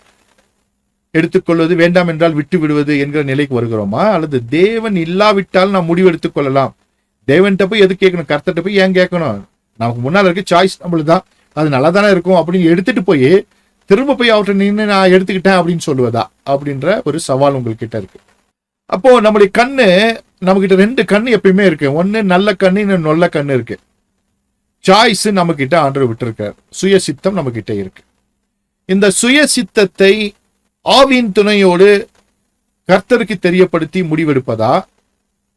எடுத்துக்கொள்வது, வேண்டாம் என்றால் விட்டு விடுவது என்கிற நிலைக்கு வருகிறோமா? அல்லது தேவன் இல்லாவிட்டால் நாம் முடிவு எடுத்துக் கொள்ளலாம். தேவன்கிட்ட போய் எது கேட்கணும்? கர்த்தர்கிட்ட போய் ஏன் கேட்கணும்? நமக்கு முன்னால் இருக்க சாய்ஸ் நம்மளுக்கு தான், அது நல்லா தானே இருக்கும் அப்படின்னு எடுத்துட்டு போய் திரும்ப போய் அவர்கிட்ட நின்று நான் எடுத்துக்கிட்டேன் அப்படின்னு சொல்லுவதா? அப்படின்ற ஒரு சவால் உங்ககிட்ட இருக்கு. அப்போ நம்முடைய கண்ணு, நம்ம கிட்ட 2 கண்ணு எப்பயுமே இருக்கு. ஒன்னு நல்ல கண்ணு, இன்னும் நொல்ல கண்ணு இருக்கு. சாய்ஸ் நம்ம கிட்ட ஆண்டவர் விட்டுருக்கார். சுயசித்தம் நம்ம கிட்ட இருக்கு. இந்த சுயசித்தத்தை ஆவியின் துணையோடு கர்த்தருக்கு தெரியப்படுத்தி முடிவெடுப்பதா,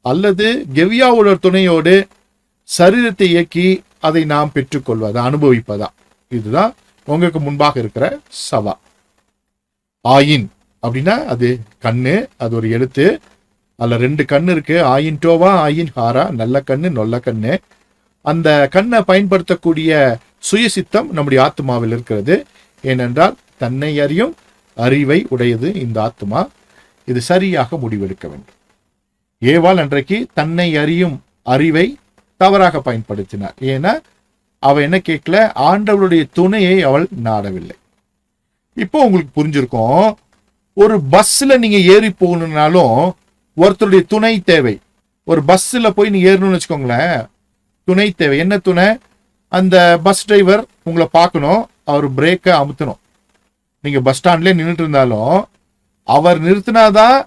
அல்லது கெவியாவோட துணையோடு சரீரத்தை இயக்கி அதை நாம் பெற்றுக்கொள்வதா, அனுபவிப்பதா? இதுதான் உங்களுக்கு முன்பாக இருக்கிற சவா. ஆயின் அப்படின்னா அது கண்ணு, அது ஒரு எழுத்து. அதுல 2 கண்ணு இருக்கு. ஆயின் டோவா, ஆயின் ஹாரா, நல்ல கண்ணு, நொல்ல கண்ணு. அந்த கண்ணை பயன்படுத்தக்கூடிய சுயசித்தம் நம்முடைய ஆத்மாவில் இருக்கிறது. ஏனென்றால் தன்னை அறியும் அறிவை உடையது இந்த ஆத்மா. இது சரியாக முடிவெடுக்க வேண்டும். ஏவாள் அன்றைக்கு தன்னை அறியும் அறிவை தவறாக பயன்படுத்தினார். ஏன்னா அவ என்ன கேட்கல, ஆண்டவருடைய துணையை அவள் நாடவில்லை. இப்போ உங்களுக்கு புரிஞ்சிருக்கும், ஒரு பஸ்ல நீங்க ஏறி போகணும்னாலும் ஒருத்தருடைய துணை தேவை. ஒரு பஸ்ல போய் நீங்க ஏறணும்னு வச்சுக்கோங்களேன், துணை தேவை. என்ன துணை? அந்த பஸ் டிரைவர் உங்களை பார்க்கணும், அவர் பிரேக்கை அமுத்தணும். நீங்க பஸ் ஸ்டாண்ட்லேயே நின்றுட்டு இருந்தாலும் அவர் நிறுத்தினாதான்,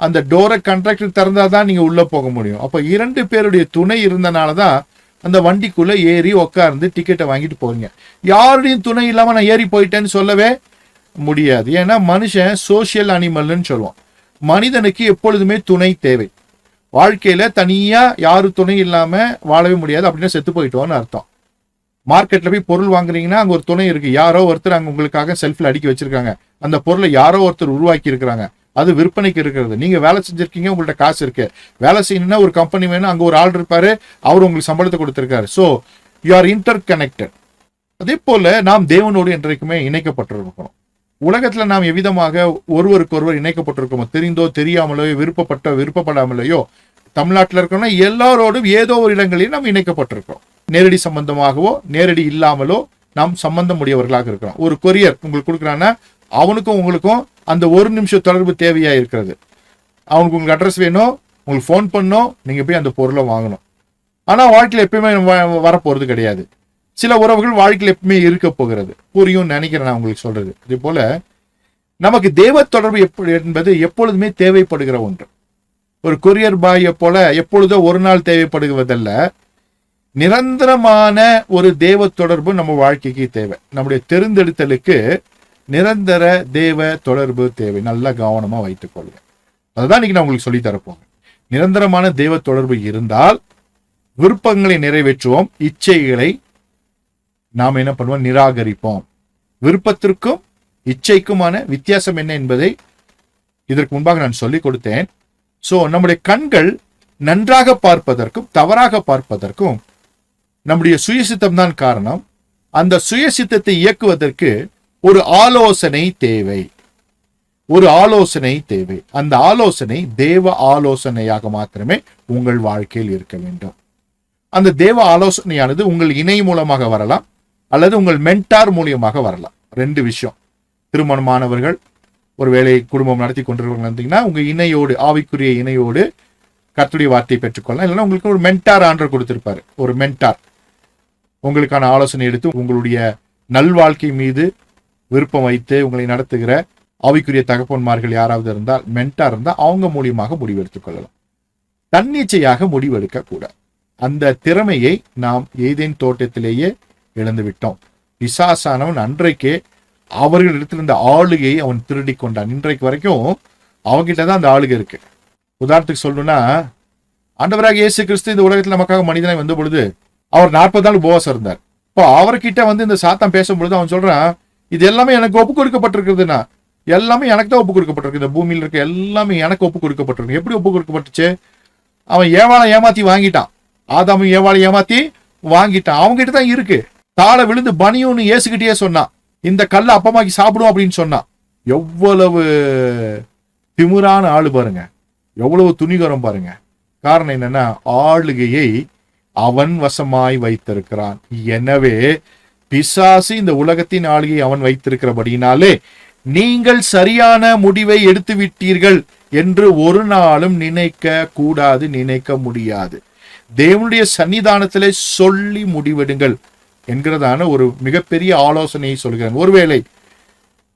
அந்த டோரை கண்ட்ராக்டர் திறந்தாதான் நீங்க உள்ள போக முடியும். அப்ப 2 பேருடைய துணை இருந்தனாலதான் அந்த வண்டிக்குள்ள ஏறி உட்கார்ந்து டிக்கெட்டை வாங்கிட்டு போறீங்க. யாருடையும் துணை இல்லாம நான் ஏறி போயிட்டேன்னு சொல்லவே முடியாது. ஏன்னா மனுஷன் சோசியல் அனிமல்னு சொல்லுவோம். மனிதனுக்கு எப்பொழுதுமே துணை தேவை. வாழ்க்கையில தனியா யாரு துணை இல்லாம வாழவே முடியாது. அப்படின்னா செத்து போயிட்டோம்னு அர்த்தம். மார்க்கெட்ல போய் பொருள் வாங்குறீங்கன்னா அங்க ஒரு துணை இருக்கு. யாரோ ஒருத்தர் அங்க உங்களுக்காக செல்ஃப்ல அடுக்கி வச்சிருக்காங்க. அந்த பொருளை யாரோ ஒருத்தர் உருவாக்கி இருக்கிறாங்க. அது விற்பனைக்கு இருக்கிறது. நீங்க வேலை செஞ்சிருக்கீங்க, உங்கள்ட்ட காசு இருக்கு. வேலை செய்யணும்னா ஒரு கம்பெனி வேணும், அங்க ஒரு ஆள் இருப்பாரு, அவர் உங்களுக்கு சம்பளத்தை கொடுத்திருக்காரு. So you are inter connected. அதே போல நாம் தேவனோடு என்றைக்குமே இணைக்கப்பட்டிருக்கிறோம். உலகத்துல நாம் எவ்விதமாக ஒருவருக்கொருவர் இணைக்கப்பட்டிருக்கோமோ, தெரிந்தோ தெரியாமலோ, விருப்பப்படாமலையோ, தமிழ்நாட்டில் இருக்கிறோம்னா எல்லாரோடும் ஏதோ ஒரு இடங்களில் நாம் இணைக்கப்பட்டிருக்கிறோம். நேரடி சம்பந்தமாகவோ நேரடி இல்லாமலோ நாம் சம்பந்தம் உடையவர்களாக இருக்கிறோம். ஒரு கொரியர் உங்களுக்கு கொடுக்குறான்னா அவனுக்கும் உங்களுக்கும் அந்த 1 நிமிஷம் தொடர்பு தேவையா இருக்கிறது. அவனுக்கு உங்களுக்கு அட்ரஸ் வேணும், உங்களுக்கு ஃபோன் பண்ணணும், நீங்க போய் அந்த பொருளை வாங்கணும். ஆனா வாழ்க்கையில் எப்பயுமே வரப்போறது கிடையாது. சில உறவுகள் வாழ்க்கையில் எப்பவுமே இருக்க போகிறது. புரியும் நினைக்கிறேன் நான் உங்களுக்கு சொல்றது. அதே போல நமக்கு தேவ தொடர்பு என்பது எப்பொழுதுமே தேவைப்படுகிற ஒன்று. ஒரு கொரியர் பாயை போல எப்பொழுதோ ஒரு நாள் தேவைப்படுவதல்ல, நிரந்தரமான ஒரு தேவ தொடர்பு நம்ம வாழ்க்கைக்கு தேவை. நம்முடைய தெரிந்தெடுத்தலுக்கு நிரந்தர தேவ தொடர்பு தேவை. நல்லா கவனமா வைத்துக் கொள்ளுங்க. அதுதான் இன்னைக்கு நான் உங்களுக்கு சொல்லி தரப்போங்க. நிரந்தரமான தேவ தொடர்பு இருந்தால் விருப்பங்களை நிறைவேற்றுவோம், இச்சைகளை நாம் என்ன பண்ணுவோம்? நிராகரிப்போம். விருப்பத்திற்கும் இச்சைக்குமான வித்தியாசம் என்ன என்பதை இதற்கு முன்பாக நான் சொல்லிக் கொடுத்தேன். சோ நம்முடைய கண்கள் நன்றாக பார்ப்பதற்கும் தவறாக பார்ப்பதற்கும் நம்முடைய சுயசித்தம் தான் காரணம். அந்த சுயசித்தத்தை இயக்குவதற்கு ஒரு ஆலோசனை தேவை. அந்த ஆலோசனை தேவ ஆலோசனையாக மாத்திரமே உங்கள் வாழ்க்கையில் இருக்க வேண்டும். அந்த தேவ ஆலோசனையானது உங்கள் இணை மூலமாக வரலாம், அல்லது உங்கள் மென்டார் மூலியமாக வரலாம். 2 விஷயம். திருமணமானவர்கள் ஒருவேளை குடும்பம் நடத்தி கொண்டிருந்தீங்கன்னா உங்க இணையோடு, ஆவிக்குரிய இணையோடு கர்த்தருடைய வார்த்தையை பெற்றுக்கொள்ளலாம். இல்லைன்னா உங்களுக்கு ஒரு மென்டார் ஆண்டவர் கொடுத்திருப்பாரு. ஒரு மென்டார் உங்களுக்கான ஆலோசனை எடுத்து உங்களுடைய நல்வாழ்க்கை மீது விருப்பம் வைத்து உங்களை நடத்துகிற ஆவிக்குரிய தகப்பன்மார்கள் யாராவது இருந்தால், மென்டார் இருந்தால் அவங்க மூலியமாக முடிவெடுத்துக் கொள்ளலாம். தன்னிச்சையாக முடிவெடுக்க கூடாது. அந்த திறமையை நாம் ஏதேன் தோட்டத்திலேயே இழந்து விட்டோம். பிசாசானவன் அன்றைக்கே அவர்களிடத்திலிருந்த ஆளுகையை அவன் திருடி கொண்டான். இன்றைக்கு வரைக்கும் அவங்கிட்ட தான் அந்த ஆளுகை இருக்கு. உதாரணத்துக்கு சொல்லணும்னா, ஆண்டவராக இயேசு கிறிஸ்து இந்த உலகத்தில் நமக்காக மனிதனாய் வந்த பொழுது அவர் 40 நாள் உபவாசம் இருந்தார். இப்போ அவர்கிட்ட இந்த சாத்தான் பேசும்பொழுது அவன் சொல்றான், இது எல்லாமே எனக்கு ஒப்பு கொடுக்கப்பட்டிருக்குதுன்னா, எல்லாமே எனக்கு தான் ஒப்பு கொடுக்கப்பட்டிருக்கு. இந்த பூமியில் இருக்க எல்லாமே எனக்கு ஒப்பு கொடுக்கப்பட்டிருக்கு. எப்படி ஒப்பு கொடுக்கப்பட்டுச்சு? அவன் ஏவாளை ஏமாத்தி வாங்கிட்டான். ஆதாமும் ஏவாளை ஏமாத்தி வாங்கிட்டான். அவங்ககிட்ட தான் இருக்கு. தாழ விழுந்து பனியுன்னு இயேசுகிட்டயே சொன்னான், இந்த கல்லை அப்பமாக்கி சாப்பிடும் அப்படின்னு சொன்னான். எவ்வளவு திமிரான ஆளு பாருங்க, எவ்வளவு துணிகரம் பாருங்க. காரணம் என்னன்னா, ஆளுகையை அவன் வசமாய் வைத்திருக்கிறான். எனவே பிசாசு இந்த உலகத்தின் ஆளுகையை அவன் வைத்திருக்கிறபடினாலே நீங்கள் சரியான முடிவை எடுத்து விட்டீர்கள் என்று ஒரு நாளும் நினைக்க கூடாது, நினைக்க முடியாது. தேவனுடைய சன்னிதானத்திலே சொல்லி முடிவெடுங்கள் என்கிறதான ஒரு மிகப்பெரிய ஆலோசனையை சொல்கிறேன். ஒருவேளை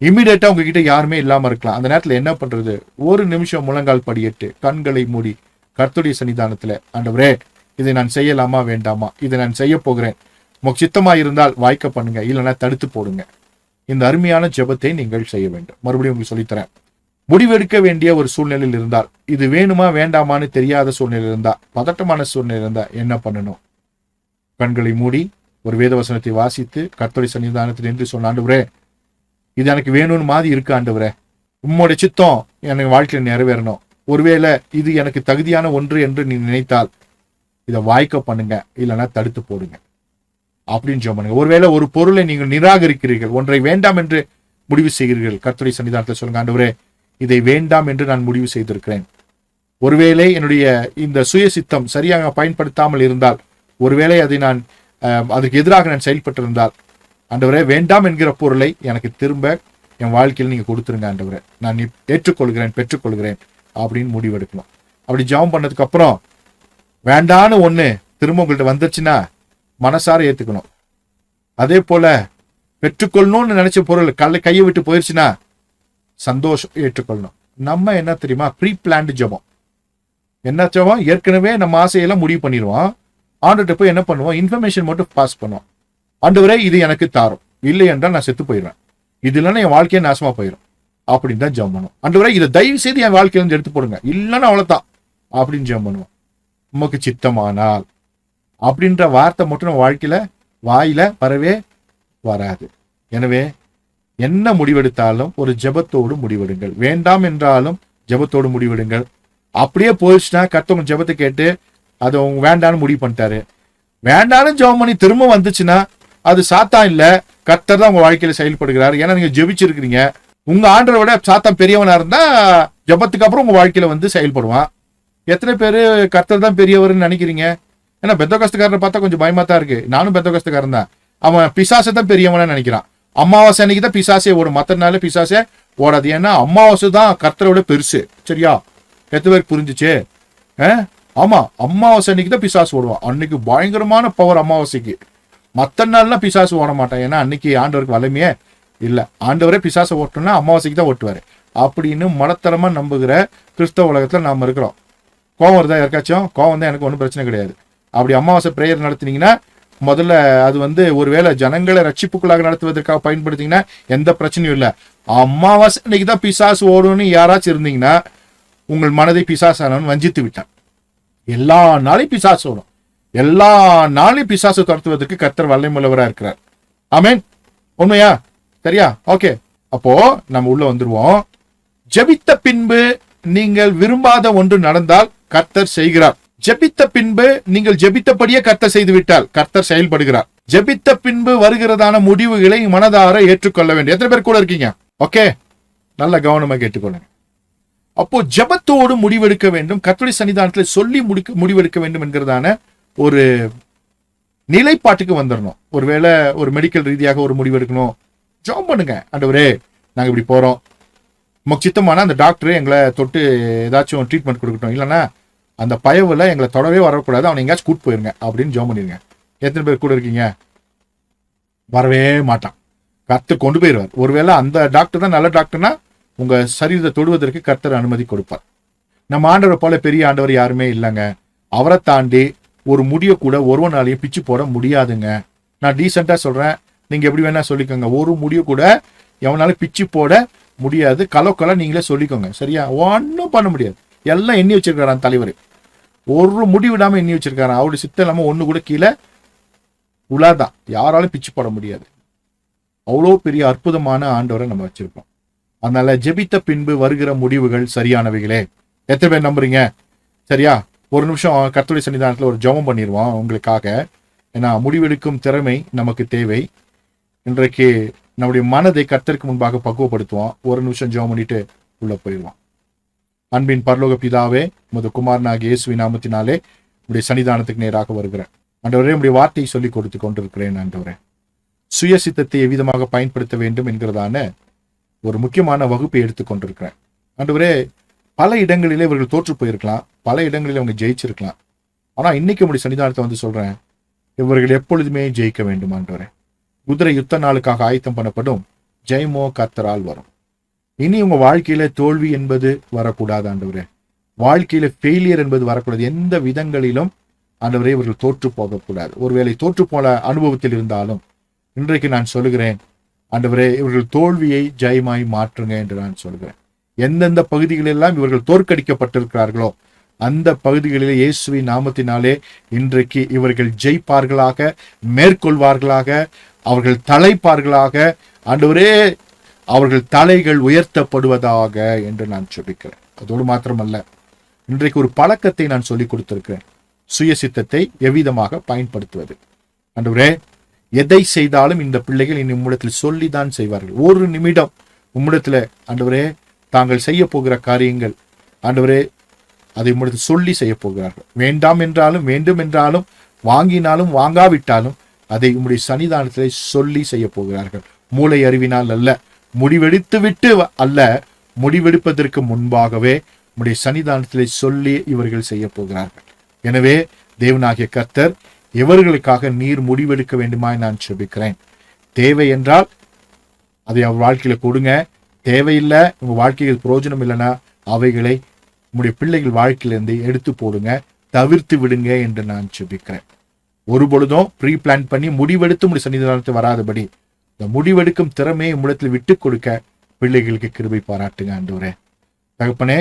இம்மிடியேட்டா உங்ககிட்ட யாருமே இல்லாம இருக்கலாம். அந்த நேரத்துல என்ன பண்றது? 1 நிமிஷம் முழங்கால் படியிட்டு கண்களை மூடி கர்த்தருடைய சன்னிதானத்துல, ஆண்டவரே இதை நான் செய்யலாமா வேண்டாமா, இதை நான் செய்ய போகிறேன், உங்களுக்கு சித்தமா இருந்தால் வாய்க்க பண்ணுங்க, இல்லைன்னா தடுத்து போடுங்க. இந்த அருமையான ஜெபத்தை நீங்கள் செய்ய வேண்டும். மறுபடியும் உங்களுக்கு சொல்லித்தரேன். முடிவெடுக்க வேண்டிய ஒரு சூழ்நிலையில் இருந்தால், இது வேணுமா வேண்டாமான்னு தெரியாத சூழ்நிலை இருந்தா, பதட்டமான சூழ்நிலை இருந்தா என்ன பண்ணணும்? கண்களை மூடி ஒரு வேதவசனத்தை வாசித்து கர்த்தருடைய சன்னிதானத்தில் நின்று சொன்ன, ஆண்டவரே இது எனக்கு வேணும்னு மாதிரி இருக்கு, ஆண்டவரே உம்முடைய சித்தம் எனக்கு வாழ்க்கையில் நிறைவேறணும், ஒருவேளை இது எனக்கு தகுதியான ஒன்று என்று நீ நினைத்தால் இதை வாய்க்க பண்ணுங்க, இல்லைன்னா தடுத்து போடுங்க அப்படின்னு ஜெபம் பண்ணுங்க. ஒருவேளை ஒரு பொருளை நீங்கள் நிராகரிக்கிறீர்கள், ஒன்றை வேண்டாம் என்று முடிவு செய்கிறீர்கள், கர்த்தருடைய சன்னிதானத்தில் சொல்லுங்க, ஆண்டவரே இதை வேண்டாம் என்று நான் முடிவு செய்திருக்கிறேன். ஒருவேளை என்னுடைய இந்த சுய சித்தம் சரியாக பயன்படுத்தாமல் இருந்தால், ஒருவேளை அதை நான் அதுக்கு எதிராக நான் செயல்பட்டிருந்தால், ஆண்டவரே வேண்டாம் என்கிற பொருளை எனக்கு திரும்ப என் வாழ்க்கையில் நீங்க கொடுத்துருங்க ஆண்டவரே, நான் ஏற்றுக்கொள்கிறேன், பெற்றுக்கொள்கிறேன் அப்படின்னு முடிவெடுக்கணும். அப்படி ஜெபம் பண்ணதுக்கு அப்புறம் வேண்டான்னு ஒண்ணு திரும்ப உங்கள்கிட்ட வந்துருச்சுன்னா மனசார ஏத்துக்கணும். அதே போல பெற்றுக்கொள்ளணும்னு நினைச்ச பொருள் கையை விட்டு போயிருச்சுன்னா சந்தோஷம் ஏற்றுக்கொள்ளணும். நம்ம என்ன தெரியுமா, ப்ரீ பிளான்டு ஜெபம். என்ன ஜெபம், ஏற்கனவே நம்ம ஆசையெல்லாம் முடிவு பண்ணிடுவோம். ஆண்டுகிட்ட போய் என்ன பண்ணுவோம், இன்ஃபர்மேஷன் மட்டும் பாஸ் பண்ணுவோம். ஆண்டவரே இது எனக்கு தாரும், இல்லை என்றால் நான் செத்து போயிடுவேன், இது இல்லைன்னா என் வாழ்க்கையை நாசமா போயிடும் அப்படின்னு தான் ஜெபம் பண்ணுவோம். ஆண்டவரே இதை தயவு செய்து என் வாழ்க்கையிலிருந்து எடுத்து போடுங்க, இல்லைன்னா அவ்வளவுதான் அப்படின்னு ஜெபம் பண்ணுவோம். உமக்கு சித்தமானால் அப்படின்ற வார்த்தை மட்டும் நம்ம வாழ்க்கையில வாயில வரவே வராது. எனவே என்ன முடிவெடுத்தாலும் ஒரு ஜெபத்தோடு முடிவெடுங்கள். வேண்டாம் என்றாலும் ஜெபத்தோடு முடிவெடுங்கள். அப்படியே போயிடுச்சுன்னா கர்த்தர் ஜெபத்தை கேட்டு அது அவங்க வேண்டான்னு முடிவு பண்ணிட்டாரு, வேண்டான்னு ஜெபம் பண்ணி திரும்ப வந்துச்சுன்னா அது சாத்தான் இல்ல, கர்த்தர் தான் உங்க வாழ்க்கையில செயல்படுகிறார். ஏன்னா நீங்க ஜெபிச்சிருக்கிறீங்க. உங்க ஆண்டரை விட சாத்தான் பெரியவனா இருந்தா ஜெபத்துக்கு அப்புறம் உங்க வாழ்க்கையில வந்து செயல்படுவான். எத்தனை பேரு கர்த்தர் தான் பெரியவர்னு நினைக்கிறீங்க? ஏன்னா பெந்தகோஸ்துக்காரரை பார்த்தா கொஞ்சம் பயமா தான் இருக்கு. நானும் பெந்தகோஸ்துக்காரன் தான். அவன் பிசாசை தான் பெரியவனா நினைக்கிறான். அமாவாசை அன்னைக்கு தான் பிசாசே ஓடும், மற்ற நாள் பிசாசே ஓடாது. ஏன்னா அமாவாசை தான் கர்த்தரை விட பெருசு. சரியா? எத்தனை பேருக்கு புரிஞ்சுச்சு? ஆமா, அமாவாசை அன்னைக்கு தான் பிசாசு ஓடுவான். அன்னைக்கு பயங்கரமான பவர் அமாவாசைக்கு. மற்ற நாள்லாம் பிசாசு ஓட மாட்டான். ஏன்னா அன்னைக்கு ஆண்டவருக்கு வலிமையே இல்லை. ஆண்டவரே பிசாசை ஓட்டணும்னா அமாவாசைக்கு தான் ஓட்டுவாரு அப்படின்னு மடத்தரமா நம்புகிற கிறிஸ்தவ உலகத்துல நாம இருக்கிறோம். கோவம் வருதா யாருக்காச்சும்? கோவம் தான் எனக்கு ஒன்றும் பிரச்சனை கிடையாது. அப்படி அமாவாசை பிரேயர் நடத்தினீங்கன்னா முதல்ல அது வந்து ஒருவேளை ஜனங்களை ரட்சிப்புக்குள்ளாக நடத்துவதற்காக பயன்படுத்திங்கன்னா எந்த பிரச்சனையும் இல்லை. அமாவாசை அன்னைக்கு தான் பிசாசு ஓடுன்னு யாராச்சும் இருந்தீங்கன்னா உங்கள் மனதை பிசாசானவன் வஞ்சித்து விட்டான். எல்லா நாளையும் பிசாசு ஓடும். எல்லா நாளையும் பிசாசு துரத்துவதற்கு கர்த்தர் வல்லமையுள்ளவரா இருக்கிறார். ஆமென். உண்மையா? சரியா? ஓகே. அப்போ நம்ம உள்ள வந்துருவோம். ஜெபித்த பின்பு நீங்கள் விரும்பாத ஒன்று நடந்தால் கர்த்தர் செய்கிறார். ஜெபித்த பின்பு நீங்கள் ஜெபித்தபடியே கர்த்தர் செய்து விட்டால் கர்த்தர் செயல்படுகிறார். ஜெபித்த பின்பு வருகிறதான முடிவுகளை மனதார ஏற்றுக்கொள்ள வேண்டும். எத்தனை பேர் கூட இருக்கீங்க? ஓகே, நல்ல கவனமா கேட்டுக்கொள்ளுங்க. அப்போ ஜெபத்தோடு முடிவெடுக்க வேண்டும், கர்த்தருடைய சன்னிதானத்தில் சொல்லி முடிவெடுக்க வேண்டும் என்கிறதான ஒரு நிலைப்பாட்டுக்கு வந்துடணும். ஒருவேளை ஒரு மெடிக்கல் ரீதியாக ஒரு முடிவெடுக்கணும், ஜெபம் பண்ணுங்க. ஆண்டவரே நாங்க இப்படி போறோம், நமக்கு சித்தமான அந்த டாக்டர் எங்களை தொட்டு ஏதாச்சும் ட்ரீட்மெண்ட் கொடுக்கட்டும், இல்லைன்னா அந்த பயவுல எங்களை தொடவே வரக்கூடாது, அவனை எங்கேயாச்சும் கூட்டு போயிருங்க அப்படின்னு ஜெபம் பண்ணிருங்க. எத்தனை பேர் கூட இருக்கீங்க? வரவே மாட்டான், கர்த்தர் கொண்டு போயிடுவார். ஒருவேளை அந்த டாக்டர் தான் நல்ல டாக்டர்னா உங்க சரீரத்தை தொடுவதற்கு கர்த்தர் அனுமதி கொடுப்பார். நம்ம ஆண்டவரை போல பெரிய ஆண்டவர் யாருமே இல்லைங்க. அவரை தாண்டி ஒரு முடிய கூட ஒருவனாலேயே பிச்சு போட முடியாதுங்க. நான் டீசெண்டா சொல்றேன், நீங்க எப்படி வேணா சொல்லிக்கோங்க. ஒரு முடிய கூட எவனாலும் பிச்சு போட முடியாது. கலக்கொலை நீங்களே சொல்லிக்கோங்க. சரியா? ஒன்னும் பண்ண முடியாது. எல்லாம் எண்ணி வச்சிருக்காரான் தலைவர். ஒரு முடிவு விடாம எண்ணி வச்சிருக்காரான். அவருடைய சித்தம் இல்லாம ஒண்ணு கூட கீழே உலாதான். யாராலும் பிச்சு போட முடியாது. அவ்வளோ பெரிய அற்புதமான ஆண்டவரை நம்ம வச்சிருக்கோம். அதனால ஜெபித்த பின்பு வருகிற முடிவுகள் சரியானவைகளே. எத்தனை பேர் நம்புறீங்க? சரியா? ஒரு நிமிஷம் கர்த்தருடைய சன்னிதானத்துல ஒரு ஜெபம் பண்ணிடுவோம் உங்களுக்காக. ஏன்னா முடிவெடுக்கும் திறமை நமக்கு தேவை. இன்றைக்கு நம்முடைய மனதை கர்த்தருக்கு முன்பாக பக்குவப்படுத்துவோம். ஒரு நிமிஷம் ஜெபம் பண்ணிட்டு உள்ள போயிடுவோம். அன்பின் பரலோக பிதாவே, உமது குமாரனாகிய இயேசுவின் நாமத்தினாலே உடைய சன்னிதானத்துக்கு நேராக வருகிறேன். ஆண்டவரே, உடைய வார்த்தையை சொல்லிக் கொடுத்து கொண்டிருக்கிறேன். ஆண்டவரே, சுய சித்தத்தை எவ்விதமாக பயன்படுத்த வேண்டும் என்கிறதான ஒரு முக்கியமான வகுப்பை எடுத்துக் கொண்டிருக்கிறேன். ஆண்டவரே, பல இடங்களிலே இவர்கள் தோற்று போயிருக்கலாம், பல இடங்களிலே அவங்க ஜெயிச்சிருக்கலாம். ஆனா இன்னைக்கு உடைய சன்னிதானத்தை வந்து சொல்றேன், இவர்கள் எப்பொழுதுமே ஜெயிக்க வேண்டும். ஆண்டவரே, குதிரை யுத்த நாளுக்காக ஆயத்தம் பண்ணப்படும், ஜெயமோ கர்த்தரால் வரும். இனி உங்க வாழ்க்கையில தோல்வி என்பது வரக்கூடாது. ஆண்டவரே, வாழ்க்கையில ஃபெயிலியர் என்பது வரக்கூடாது. எந்த விதங்களிலும் ஆண்டவரே இவர்கள் தோற்று போகக்கூடாது. ஒருவேளை தோற்று போன அனுபவத்தில் இருந்தாலும் இன்றைக்கு நான் சொல்லுகிறேன், ஆண்டவரே இவர்கள் தோல்வியை ஜெயமாய் மாற்றுங்க என்று நான் சொல்கிறேன். எந்தெந்த பகுதிகளெல்லாம் இவர்கள் தோற்கடிக்கப்பட்டிருக்கிறார்களோ அந்த பகுதிகளிலே இயேசுவின் நாமத்தினாலே இன்றைக்கு இவர்கள் ஜெயிப்பார்களாக, மேற்கொள்வார்களாக, அவர்கள் தலைப்பார்களாக. ஆண்டவரே, அவர்கள் தலைகள் உயர்த்தப்படுவதாக என்று நான் சொல்லிக்கிறேன். அதோடு மாத்திரமல்ல, இன்றைக்கு ஒரு பழக்கத்தை நான் சொல்லிக் கொடுத்திருக்கிறேன். சுயசித்தத்தை எவ்விதமாக பயன்படுத்துவது. ஆண்டவரே, எதை செய்தாலும் இந்த பிள்ளைகள் இனி உம்மிடத்தில் சொல்லிதான் செய்வார்கள். ஒரு நிமிடம் உம்மிடத்துல ஆண்டவரே தாங்கள் செய்ய போகிற காரியங்கள் ஆண்டவரே அதை உம்மிடத்தில் சொல்லி செய்ய போகிறார்கள். வேண்டாம் என்றாலும் வேண்டும் என்றாலும் வாங்கினாலும் வாங்காவிட்டாலும் அதை உம்முடைய சன்னிதானத்திலே சொல்லி செய்ய போகிறார்கள். மூளை அறிவினால் அல்ல, முடிவெடுத்து விட்டு அல்ல, முடிவெடுப்பதற்கு முன்பாகவே உம்முடைய சன்னிதானத்திலே சொல்லி இவர்கள் செய்ய போகிறார்கள். எனவே தேவனாகிய கர்த்தர் இவர்களுக்காக நீர் முடிவெடுக்க வேண்டுமாய் நான் ஜெபிக்கிறேன். தேவை என்றால் அதை அவர் வாழ்க்கையில கொடுங்க. தேவையில்லை, உங்க வாழ்க்கையில் பிரயோஜனம் இல்லைன்னா அவைகளை உங்களுடைய பிள்ளைகள் வாழ்க்கையிலிருந்து எடுத்து போடுங்க, தவிர்த்து விடுங்க என்று நான் ஜெபிக்கிறேன். ஒரு பொழுதும் ப்ரீ பிளான் பண்ணி முடிவெடுத்து உங்களுடைய சன்னிதானத்தை வராதபடி இந்த முடிவெடுக்கும் திறமையை உம்மிடத்தில் விட்டு கொடுக்க பிள்ளைகளுக்கு கிருபை பாராட்டுங்க ஆண்டவரே. தகப்பனே,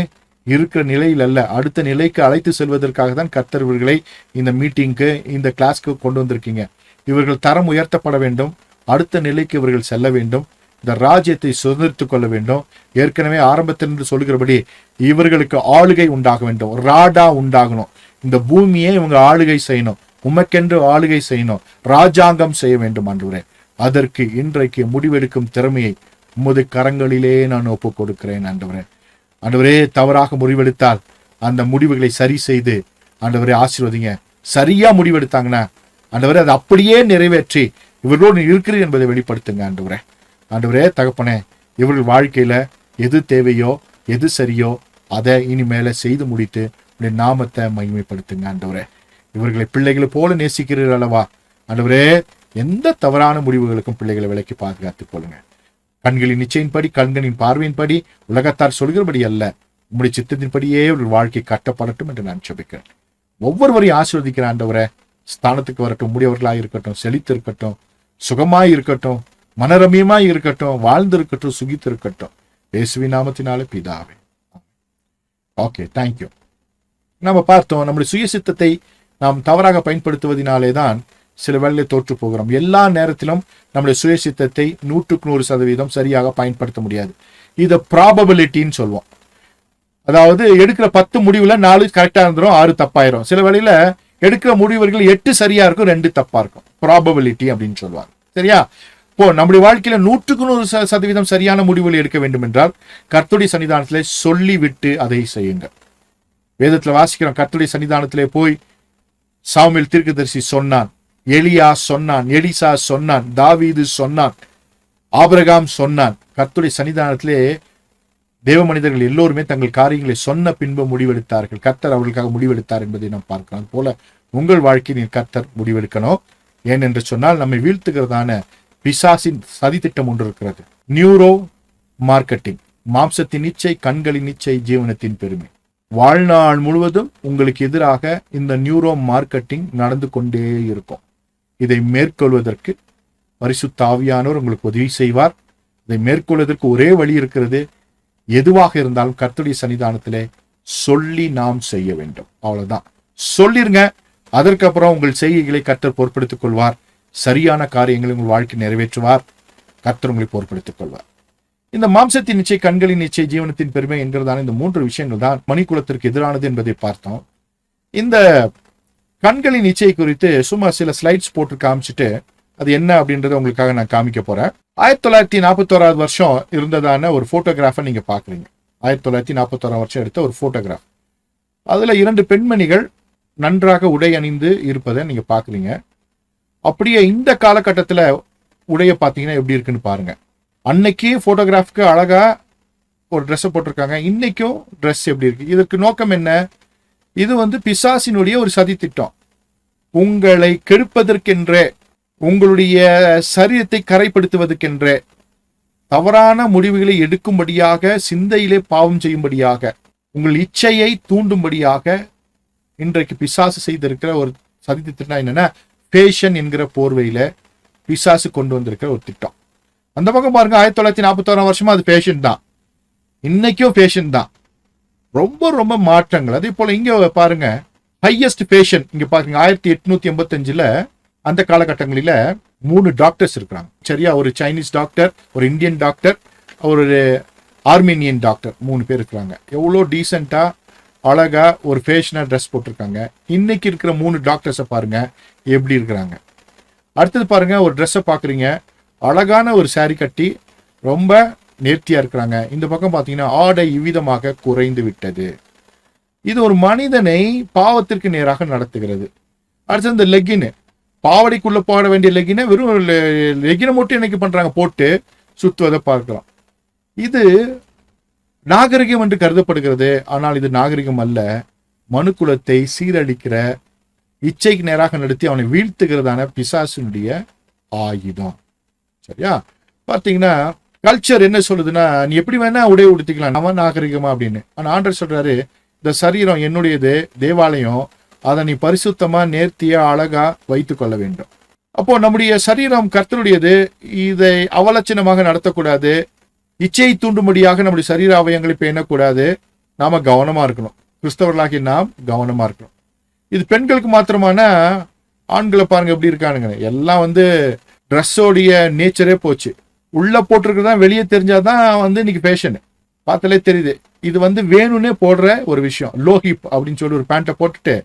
இருக்கிற நிலையில் அல்ல, அடுத்த நிலைக்கு அழைத்து செல்வதற்காக தான் கர்த்தர் இவர்களை இந்த மீட்டிங்க்கு இந்த கிளாஸ்க்கு கொண்டு வந்திருக்கீங்க. இவர்கள் தரம் உயர்த்தப்பட வேண்டும், அடுத்த நிலைக்கு இவர்கள் செல்ல வேண்டும், இந்த ராஜ்யத்தை சுதந்திரித்துக் கொள்ள வேண்டும். ஏற்கனவே ஆரம்பத்திலிருந்து சொல்கிறபடி இவர்களுக்கு ஆளுகை உண்டாக வேண்டும், ராடா உண்டாகணும். இந்த பூமியை இவங்க ஆளுகை செய்யணும், உமக்கென்று ஆளுகை செய்யணும், ராஜாங்கம் செய்ய வேண்டும் ஆண்டவரே. அதற்கு இன்றைக்கு முடிவெடுக்கும் திறமையை உமது கரங்களிலே நான் ஒப்புக் கொடுக்கிறேன் ஆண்டவரே. ஆண்டவரே, தவறாக முடிவெடுத்தால் அந்த முடிவுகளை சரி செய்து ஆண்டவரே ஆசீர்வதிங்க. சரியா முடிவெடுத்தாங்கன்னா ஆண்டவரே அதை அப்படியே நிறைவேற்றி இவர்களோடு இருக்கிறது என்பதை வெளிப்படுத்துங்க ஆண்டவரே. ஆண்டவரே தகப்பனே, இவர்கள் வாழ்க்கையில எது தேவையோ எது சரியோ அதை இனிமேல செய்து முடித்து உடைய நாமத்தை மகிமைப்படுத்துங்க ஆண்டவரே. இவர்களை பிள்ளைகளை போல நேசிக்கிறீர்கள் அல்லவா ஆண்டவரே. எந்த தவறான முடிவுகளுக்கும் பிள்ளைகளை விலக்கி பாதுகாத்துக் கொள்ளுங்க. கண்களின் நிச்சயின்படி, கண்களின் பார்வையின்படி, உலகத்தார் சொல்கிறபடி அல்ல, உங்களுடைய சித்தத்தின்படியே ஒரு வாழ்க்கை கட்டப்படட்டும் என்று நான் ஜெபிக்கிறேன். ஒவ்வொருவரையும் ஆசீர்வதிக்கிற ஆண்டவரே, ஸ்தானத்துக்கு வரட்டும், முடியவர்களாக இருக்கட்டும், செழித்து இருக்கட்டும், சுகமாய் இருக்கட்டும், மனரமியமாய் இருக்கட்டும், வாழ்ந்திருக்கட்டும், சுகித்து இருக்கட்டும். இயேசுவின் நாமத்தினாலே பிதாவே. Okay, thank you. நம்ம பார்த்தோம், நம்முடைய சுயசித்தத்தை நாம் தவறாக பயன்படுத்துவதனாலே தான் சில வேளையிலே தோற்று போகிறோம். எல்லா நேரத்திலும் நம்முடைய சுயசித்தத்தை 100% சரியாக பயன்படுத்த முடியாது. இதை ப்ராபபிலிட்டின்னு சொல்லுவோம். அதாவது எடுக்கிற 10 முடிவுல 4 கரெக்டா இருந்துரும், 6 தப்பாயிரும். சில வேளையில எடுக்கிற முடிவுகள் 8 சரியா இருக்கும், 2 தப்பா இருக்கும். ப்ராபபிலிட்டி அப்படின்னு சொல்லுவாங்க. சரியா? இப்போ நம்முடைய வாழ்க்கையில 100% சரியான முடிவுகள் எடுக்க வேண்டும் என்றால் கர்த்தருடைய சன்னிதானத்திலே சொல்லி விட்டு அதை செய்யுங்க. வேதத்துல வாசிக்கிறோம், கர்த்தருடைய சன்னிதானத்திலே போய் சாமுவேல் தீர்க்கதரிசி சொன்னான், எலியா சொன்னான், எலிசா சொன்னான், தாவீது சொன்னான், ஆபிரகாம் சொன்னான். கர்த்தருடைய சன்னிதானத்திலே தேவ மனிதர்கள் எல்லோருமே தங்கள் காரியங்களை சொன்ன பின்பு முடிவெடுத்தார்கள். கர்த்தர் அவர்களுக்காக முடிவெடுத்தார் என்பதை நாம் பார்க்கலாம். அது போல உங்கள் வாழ்க்கையில் கர்த்தர் முடிவெடுக்கணும். ஏனென்று சொன்னால் நம்மை வீழ்த்துகிறதான பிசாசின் சதித்திட்டம் ஒன்று இருக்கிறது. நியூரோ மார்க்கெட்டிங், மாம்சத்தின் இச்சை, கண்களின் இச்சை, ஜீவனத்தின் பெருமை. வாழ்நாள் முழுவதும் உங்களுக்கு எதிராக இந்த நியூரோ மார்க்கெட்டிங் நடந்து கொண்டே இருக்கும். இதை மேற்கொள்வதற்கு பரிசுத்த ஆவியானவர் உங்களுக்கு உதவி செய்வார். இதை மேற்கொள்வதற்கு ஒரே வழி இருக்கிறது. எதுவாக இருந்தாலும் கர்த்தருடைய சன்னிதானத்திலே சொல்லி நாம் செய்ய வேண்டும். அவ்வளவுதான். சொல்லிருங்க. அதற்கப்புறம் உங்கள் செய்கைகளை கர்த்தர் பொறுப்படுத்திக் கொள்வார். சரியான காரியங்களை உங்கள் வாழ்க்கை நிறைவேற்றுவார். கர்த்தர் உங்களை பொறுப்படுத்திக் கொள்வார். இந்த மாம்சத்தின் நிச்சய, கண்களின் நிச்சய, ஜீவனத்தின் பெருமை என்கிறதான இந்த 3 விஷயங்கள் தான் மணிக்குலத்திற்கு எதிரானது என்பதை பார்த்தோம். இந்த கண்களின் நிச்சய குறித்து சும்மா சில ஸ்லைட்ஸ் போட்டு காமிச்சிட்டு அது என்ன அப்படின்றத உங்களுக்காக நான் காமிக்க போறேன். 1941 வருஷம் இருந்ததான ஒரு போட்டோகிராஃபை நீங்க பாக்குறீங்க. 1941 வருஷம் எடுத்த ஒரு போட்டோகிராஃப். அதுல 2 பெண்மணிகள் நன்றாக உடை அணிந்து இருப்பதை நீங்க பாக்குறீங்க. அப்படியே இந்த காலகட்டத்துல உடைய பாத்தீங்கன்னா எப்படி இருக்குன்னு பாருங்க. அன்னைக்கு போட்டோகிராஃப்க்கு அழகா ஒரு ட்ரெஸ் போட்டிருக்காங்க. இன்னைக்கும் ட்ரெஸ் எப்படி இருக்கு? இதற்கு நோக்கம் என்ன? இது பிசாசினுடைய ஒரு சதி திட்டம். உங்களை கெடுப்பதற்கென்றே, உங்களுடைய சரீரத்தை கரைப்படுத்துவதற்கென்றே, தவறான முடிவுகளை எடுக்கும்படியாக, சிந்தையிலே பாவம் செய்யும்படியாக, உங்கள் இச்சையை தூண்டும்படியாக இன்றைக்கு பிசாசு செய்திருக்கிற ஒரு சதி திட்டம் என்னன்னா, ஃபேஷன் என்கிற போர்வையில பிசாசு கொண்டு வந்திருக்கிற ஒரு திட்டம். அந்த பக்கம் பாருங்க, 1941 வருஷமா அது ஃபேஷன் தான். இன்னைக்கும் ஃபேஷன் தான். ரொம்ப ரொம்ப மாற்றங்கள். அதே போல இங்க பாருங்க, ஹையஸ்ட் ஃபேஷன் இங்க பாருங்க. 1885 அந்த காலகட்டங்களில 3 டாக்டர்ஸ் இருக்கிறாங்க. சரியா? ஒரு சைனீஸ் டாக்டர், ஒரு இந்தியன் டாக்டர், ஒரு ஆர்மீனியன் டாக்டர், 3 பேர் இருக்கிறாங்க. எவ்வளோ டீசெண்டா அழகா ஒரு ஃபேஷனா ட்ரெஸ் போட்டிருக்காங்க. இன்னைக்கு இருக்கிற 3 டாக்டர்ஸை பாருங்க எப்படி இருக்கிறாங்க. அடுத்தது பாருங்க, ஒரு ட்ரெஸ்ஸை பார்க்குறீங்க, அழகான ஒரு saree கட்டி ரொம்ப நேர்த்தியா இருக்கிறாங்க. இந்த பக்கம் பார்த்தீங்கன்னா ஆடை இவ்விதமாக குறைந்து விட்டது. இது ஒரு மனிதனை பாவத்திற்கு நேராக நடத்துகிறது. அடுத்தது இந்த லெகின், பாவடைக்குள்ள போட வேண்டிய லெகினை வெறும் லெகினை மட்டும் இன்னைக்கு பண்றாங்க, போட்டு சுத்துவதை பார்க்கலாம். இது நாகரிகம் என்று கருதப்படுகிறது. ஆனால் இது நாகரிகம் அல்ல. மனுக்குலத்தை சீரழிக்கிற, இச்சைக்கு நேராக நடத்தி அவனை வீழ்த்துகிறதான பிசாசினுடைய ஆயுதம். சரியா? பார்த்தீங்கன்னா கல்ச்சர் என்ன சொல்லுதுன்னா, நீ எப்படி வேணா உடை உடுத்திக்கலாம், நம்ம நாகரிகமா அப்படின்னு. ஆனா ஆண்டவர் சொல்றாரு, இந்த சரீரம் என்னுடையது, தேவாலயம், அதை நீ பரிசுத்தமா நேர்த்தியா அழகா வைத்துக் கொள்ள வேண்டும். அப்போ நம்முடைய சரீரம் கர்த்தருடையது, இதை அவலட்சணமாக நடத்தக்கூடாது. இச்சையை தூண்டும்படியாக நம்முடைய சரீர அவயங்களை பேணக்கூடாது. நாம கவனமா இருக்கணும். கிறிஸ்தவர்களாகி நாம் கவனமா இருக்கணும். இது பெண்களுக்கு மாத்திரமான, ஆண்களை பாருங்க எப்படி இருக்கானுங்க. எல்லாம் ட்ரெஸ்ஸோடைய நேச்சரே போச்சு. உள்ள போட்டிருக்கிறதா வெளியே தெரிஞ்சாதான் இன்னைக்கு ஃபேஷன். பார்த்தாலே தெரியுது. இது வேணும்னே போடுற ஒரு விஷயம். லோ ஹிப் அப்படின்னு சொல்லி ஒரு பேண்ட்டை போட்டுட்டு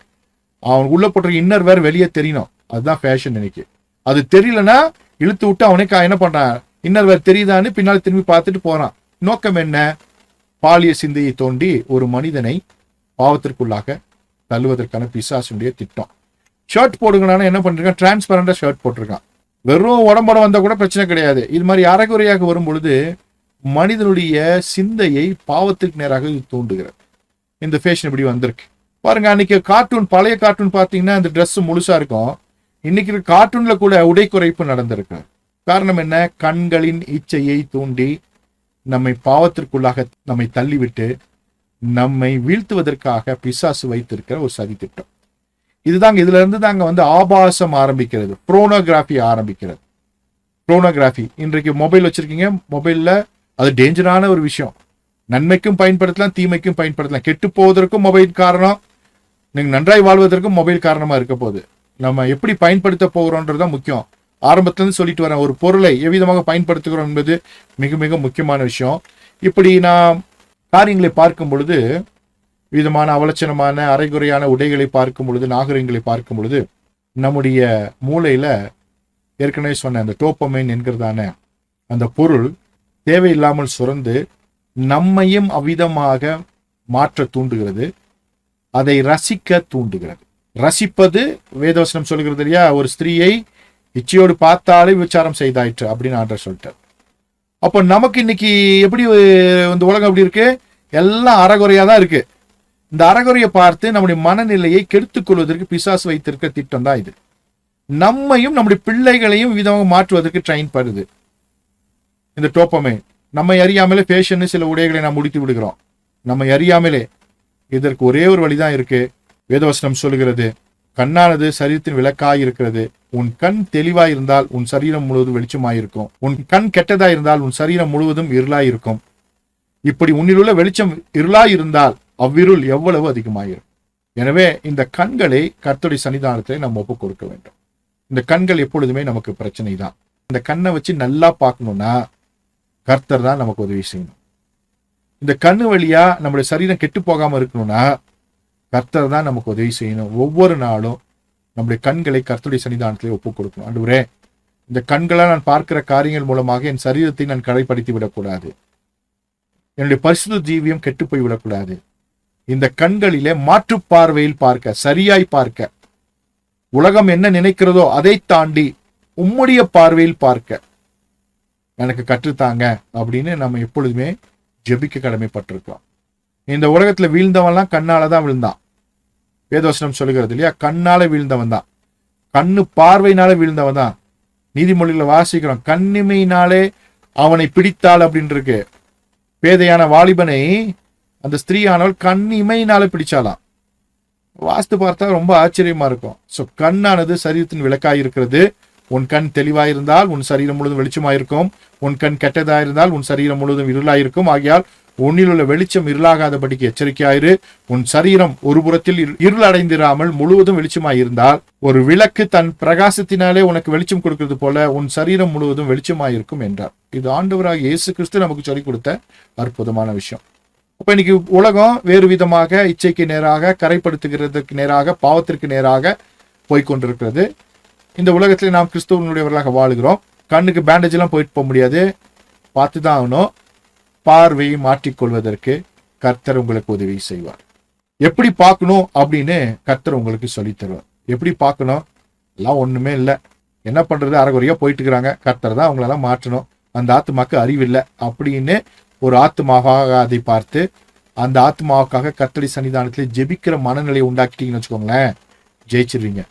அவன் உள்ள போட்டிருக்க இன்னர் வேற வெளியே தெரியணும். அதுதான் ஃபேஷன் இன்னைக்கு. அது தெரியலன்னா இழுத்து விட்டு அவனுக்கு என்ன பண்றான், இன்னர் வேற தெரியுதான்னு பின்னாடி திரும்பி பார்த்துட்டு போறான். நோக்கம் என்ன? பாலிய சிந்தையை தோண்டி ஒரு மனிதனை பாவத்திற்குள்ளாக தள்ளுவதற்கான பிசாசுடைய திட்டம். ஷர்ட் போடுங்கன்னு என்ன பண்ணிருக்கான், டிரான்ஸ்பரண்டா ஷர்ட் போட்டிருக்கான். வெறும் உடம்போட வந்தா கூட பிரச்சனை கிடையாது. இது மாதிரி அரைகுறையாக வரும் பொழுது மனிதனுடைய சிந்தையை பாவத்திற்கு நேராக இது தூண்டுகிறது. இந்த ஃபேஷன் இப்படி வந்திருக்கு பாருங்க. அன்னைக்கு கார்ட்டூன், பழைய கார்ட்டூன் பார்த்தீங்கன்னா அந்த ட்ரெஸ் முழுசா இருக்கும். இன்னைக்கு கார்ட்டூன்ல கூட உடை குறைப்பு நடந்திருக்கு. காரணம் என்ன? கண்களின் இச்சையை தூண்டி நம்மை பாவத்திற்குள்ளாக நம்மை தள்ளிவிட்டு நம்மை வீழ்த்துவதற்காக பிசாசு வைத்திருக்கிற ஒரு சதி திட்டம். இதுதாங்க, இதுல இருந்து தாங்க ஆபாசம் ஆரம்பிக்கிறது, புரோனோகிராஃபி ஆரம்பிக்கிறது. புரோனோகிராஃபி இன்றைக்கு மொபைல் வச்சிருக்கீங்க, மொபைல்ல அது டேஞ்சரான ஒரு விஷயம். நன்மைக்கும் பயன்படுத்தலாம், தீமைக்கும் பயன்படுத்தலாம். கெட்டு போவதற்கும் மொபைல் காரணம், நீங்க நன்றாய் வாழ்வதற்கும் மொபைல் காரணமா இருக்க போகுது. நம்ம எப்படி பயன்படுத்த போகிறோம்ன்றதுதான் முக்கியம். ஆரம்பத்துல இருந்து சொல்லிட்டு வரேன், ஒரு பொருளை எவ்விதமாக பயன்படுத்துகிறோம் என்பது மிக மிக முக்கியமான விஷயம். இப்படி நாம் காரியங்களை பார்க்கும் பொழுது, விதமான அவலட்சணமான அரைகுறையான உடைகளை பார்க்கும் பொழுது, நாகரிகங்களை பார்க்கும் பொழுது, நம்முடைய மூளையில ஏற்கனவே சொன்ன அந்த டோப்பமைன் என்கிறதான அந்த பொருள் தேவையில்லாமல் சுரந்து நம்மையும் அவ்விதமாக மாற்ற தூண்டுகிறது. அதை ரசிக்க தூண்டுகிறது. ரசிப்பது வேதவசனம் சொல்கிறது இல்லையா, ஒரு ஸ்திரீயை இச்சையோடு பார்த்தாலே விசாரம் செய்தாயிற்று அப்படின்னு ஆண்டவர் சொல்லிட்டார். அப்போ நமக்கு இன்னைக்கு எப்படி இந்த உலகம் எப்படி இருக்கு, எல்லாம் அறகுறையா தான் இருக்கு. இந்த அறகுறையை பார்த்து நம்முடைய மனநிலையை கெடுத்துக் கொள்வதற்கு பிசாசு வைத்திருக்க திட்டம் தான் இது. நம்மையும் நம்முடைய பிள்ளைகளையும் விதமாக மாற்றுவதற்கு ட்ரெயின் பண்ணுது இந்த டோப்பமைன். நம்மை அறியாமலே ஃபேஷன் சில உடைகளை நாம் முடித்து விடுகிறோம். நம்மை அறியாமலே. இதற்கு ஒரே ஒரு வழிதான் இருக்கு. வேதவசனம் சொல்லுகிறது, கண்ணானது சரீரத்தின் விளக்காய் இருக்கிறது. உன் கண் தெளிவாய் இருந்தால் உன் சரீரம் முழுவதும் வெளிச்சமாயிருக்கும். உன் கண் கெட்டதாய் இருந்தால் உன் சரீரம் முழுவதும் இருளாயிருக்கும். இப்படி உன்னிலுள்ள வெளிச்சம் இருளாய் இருந்தால் அவ்விருள் எவ்வளவு அதிகமாயிருக்கும். எனவே இந்த கண்களை கர்த்தருடைய சன்னிதானத்தை நம்ம ஒப்புக் கொடுக்க வேண்டும். இந்த கண்கள் எப்பொழுதுமே நமக்கு பிரச்சனை தான். இந்த கண்ணை வச்சு நல்லா பார்க்கணும்னா கர்த்தர் தான் நமக்கு உதவி செய்யணும். இந்த கண்ணு வழியா நம்முடைய சரீரம் கெட்டு போகாம இருக்கணும்னா கர்த்தர் தான் நமக்கு உதவி செய்யணும். ஒவ்வொரு நாளும் நம்முடைய கண்களை கர்த்தருடைய சன்னிதானத்திலே ஒப்புக் கொடுக்கணும். ஆண்டவரே, இந்த கண்களால் நான் பார்க்கிற காரியங்கள் மூலமாக என் சரீரத்தை நான் கடைப்படுத்தி விடக்கூடாது. என்னுடைய பரிசுத்த ஜீவியம் கெட்டு போய் விடக்கூடாது. இந்த கண்களிலே மாற்று பார்வையில் பார்க்க, சரியாய் பார்க்க, உலகம் என்ன நினைக்கிறதோ அதை தாண்டி உம்முடைய பார்வையில் பார்க்க எனக்கு கற்றுத்தாங்க அப்படின்னு நம்ம எப்பொழுதுமே ஜெபிக்க கடமைப்பட்டிருக்கோம். இந்த உலகத்துல வீழ்ந்தவன்லாம் கண்ணாலதான் விழுந்தான். வேதவசனம் சொல்லுகிறது இல்லையா, கண்ணால வீழ்ந்தவன் தான், கண்ணு பார்வையினால வீழ்ந்தவன் தான். நீதிமொழிகளை வாசிக்கிறோம், கண்ணிமையினாலே அவனை பிடித்தாள் அப்படின்னு இருக்கு. பேதையான வாலிபனை அந்த ஸ்திரீயானவள் கண்ணிமையினால பிடிச்சாலாம். வாஸ்து பார்த்தா ரொம்ப ஆச்சரியமா இருக்கும். சோ கண்ணானது சரீரத்தின் விளக்காய் இருக்கிறது. உன் கண் தெளிவாயிருந்தால் உன் சரீரம் முழுவதும் வெளிச்சமாயிருக்கும். உன் கண் கெட்டதாயிருந்தால் உன் சரீரம் முழுவதும் இருளாயிருக்கும். ஆகையால் உன்னில் உள்ள வெளிச்சம் இருளாகாதபடிக்கு எச்சரிக்கையாயிரு. உன் சரீரம் ஒரு புறத்தில் இருள் அடைந்திராமல் முழுவதும் வெளிச்சமாயிருந்தால், ஒரு விளக்கு தன் பிரகாசத்தினாலே உனக்கு வெளிச்சம் கொடுக்கிறது போல உன் சரீரம் முழுவதும் வெளிச்சமாயிருக்கும் என்றார். இது ஆண்டவராக இயேசு கிறிஸ்து நமக்கு சொல்லிக் கொடுத்த அற்புதமான விஷயம். அப்ப இன்னைக்கு உலகம் வேறு விதமாக இச்சைக்கு நேராக, கரைப்படுத்துகிறதுக்கு நேராக, பாவத்திற்கு நேராக போய்கொண்டிருக்கிறது. இந்த உலகத்தில் நாம் கிறிஸ்துவனுடையவர்களாக வாழுகிறோம். கண்ணுக்கு பேண்டேஜ் எல்லாம் போயிட்டு போக முடியாது, பார்த்துதான் ஆகணும். பார்வையை மாற்றிக்கொள்வதற்கு கர்த்தர் உங்களுக்கு உதவி செய்வார். எப்படி பார்க்கணும் அப்படின்னு கர்த்தர் உங்களுக்கு சொல்லித் தருவார். எப்படி பார்க்கணும் எல்லாம் ஒண்ணுமே இல்லை, என்ன பண்றது, அரைகுறையா போயிட்டு இருக்கிறாங்க, கர்த்தர் தான் அவங்களெல்லாம் மாற்றணும். அந்த ஆத்துமாக்கு அறிவில்லை அப்படின்னு ஒரு ஆத்துமாவாக அதை பார்த்து அந்த ஆத்மாவுக்காக கர்த்தருடைய சன்னிதானத்தில் ஜெபிக்கிற மனநிலையை உண்டாக்கிட்டீங்கன்னு வச்சுக்கோங்களேன், ஜெயிச்சிருவீங்க.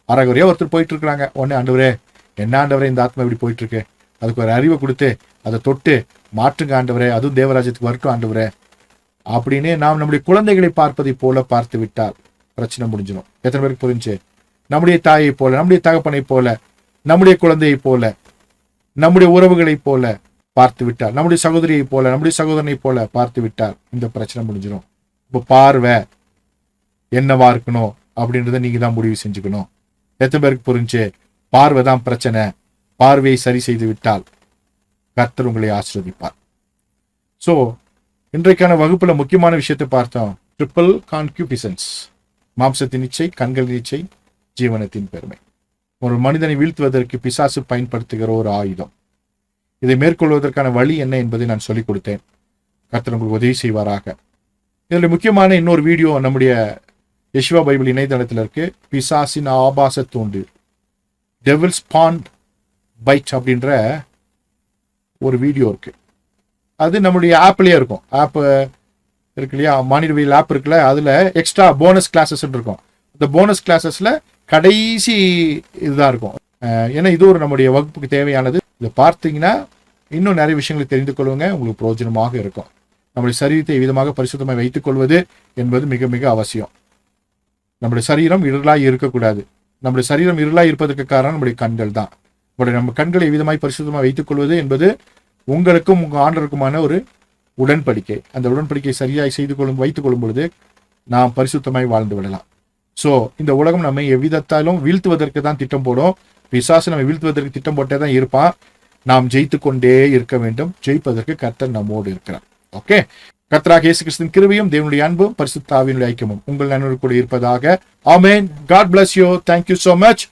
அரைகுறையா ஒருத்தர் போயிட்டு இருக்கிறாங்க, உடனே ஆண்டவரே என்ன ஆண்டவரே இந்த ஆத்மா இப்படி போயிட்டு இருக்கு, அதுக்கு ஒரு அறிவை கொடுத்து அதை தொட்டு மாற்றுங்க ஆண்டவரே, அதுவும் தேவராஜ்யத்துக்கு வரட்டும் ஆண்டவரே அப்படின்னு நாம் நம்முடைய குழந்தைகளை பார்ப்பதை போல பார்த்து விட்டால் பிரச்சனை முடிஞ்சிடும். எத்தனை பேருக்கு புரிஞ்சு? நம்முடைய தாயை போல, நம்முடைய தகப்பனை போல, நம்முடைய குழந்தையை போல, நம்முடைய உறவுகளை போல பார்த்து விட்டால், நம்முடைய சகோதரியை போல, நம்முடைய சகோதரனை போல பார்த்து விட்டால் இந்த பிரச்சனை முடிஞ்சிடும். இப்போ பார்வை என்னவா இருக்கணும் அப்படின்றத நீங்க தான் முடிவு செஞ்சுக்கணும். எத்தனை பேருக்கு புரிஞ்சு? பார்வை தான் பிரச்சனை. பார்வையை சரி செய்து விட்டால் கர்த்தர் உங்களை ஆசீர்வதிப்பார். சோ இன்றைக்கான வகுப்புல முக்கியமான விஷயத்தை பார்த்தோம். ட்ரிபிள் கான்குபிசன்ஸ், மாம்சத்தின் இச்சை, கண்களின் இச்சை, ஜீவனத்தின் பெருமை. ஒரு மனிதனை வீழ்த்துவதற்கு பிசாசு பயன்படுத்துகிற ஒரு ஆயுதம். இதை மேற்கொள்வதற்கான வழி என்ன என்பதை நான் சொல்லிக் கொடுத்தேன். கர்த்தர் உங்களுக்கு உதவி செய்வாராக. இதுல முக்கியமான இன்னொரு வீடியோ நம்முடைய யெஷுவா பைபிள் இணையதளத்தில் இருக்கு. பிசாசின் ஆபாச தூண்டு, டெவில்ஸ் பாண்ட் பைட் அப்படின்ற ஒரு வீடியோ இருக்கு. அது நம்முடைய ஆப்லயே இருக்கும். ஆப் இருக்கு இல்லையா, மானிடவியல் ஆப் இருக்குல்ல, அதுல எக்ஸ்ட்ரா போனஸ் கிளாஸஸ் இருக்கும். இந்த போனஸ் கிளாஸஸ்ல கடைசி இதுதான் இருக்கும். ஏன்னா இது ஒரு நம்முடைய வகுப்புக்கு தேவையானது. இதை பார்த்தீங்கன்னா இன்னும் நிறைய விஷயங்களை தெரிந்து கொள்ளுங்க, உங்களுக்கு பிரயோஜனமாக இருக்கும். நம்முடைய சரீரத்தை விதமாக பரிசுத்தமாக வைத்துக் கொள்வது என்பது மிக மிக அவசியம். நம்முடைய சரீரம் இருளாய் இருக்கக்கூடாது. நம்முடைய சரீரம் இருளாய் இருப்பதற்கு காரணம் நம்முடைய கண்கள் தான். நம்ம கண்களை விதமாய் பரிசுத்தமாக வைத்துக் கொள்வது என்பது உங்களுக்கும் உங்க ஆண்டவருக்குமான ஒரு உடன்படிக்கை. அந்த உடன்படிக்கை சரியாய் வைத்துக் கொள்ளும் பொழுது நாம் பரிசுத்தமாய் வாழ்ந்து விடலாம். சோ இந்த உலகம் நம்மை எவ்விதத்தாலும் வீழ்த்துவதற்கு தான் திட்டம் போடும். பிசாசு நம்ம வீழ்த்துவதற்கு திட்டம் போட்டே தான் இருப்பான். நாம் ஜெயித்து கொண்டே இருக்க வேண்டும். ஜெயிப்பதற்கு கர்த்தர் நம்மோடு இருக்கிறார். ஓகே, கர்த்தராகிய இயேசு கிறிஸ்துவின் கிருபையும் தேவனுடைய அன்பும் பரிசுத்த ஆவியினுடைய ஐக்கியமும் உங்கள் நண்பர்கள் கூட இருப்பதாக. ஆமென். God bless you. Thank you so much.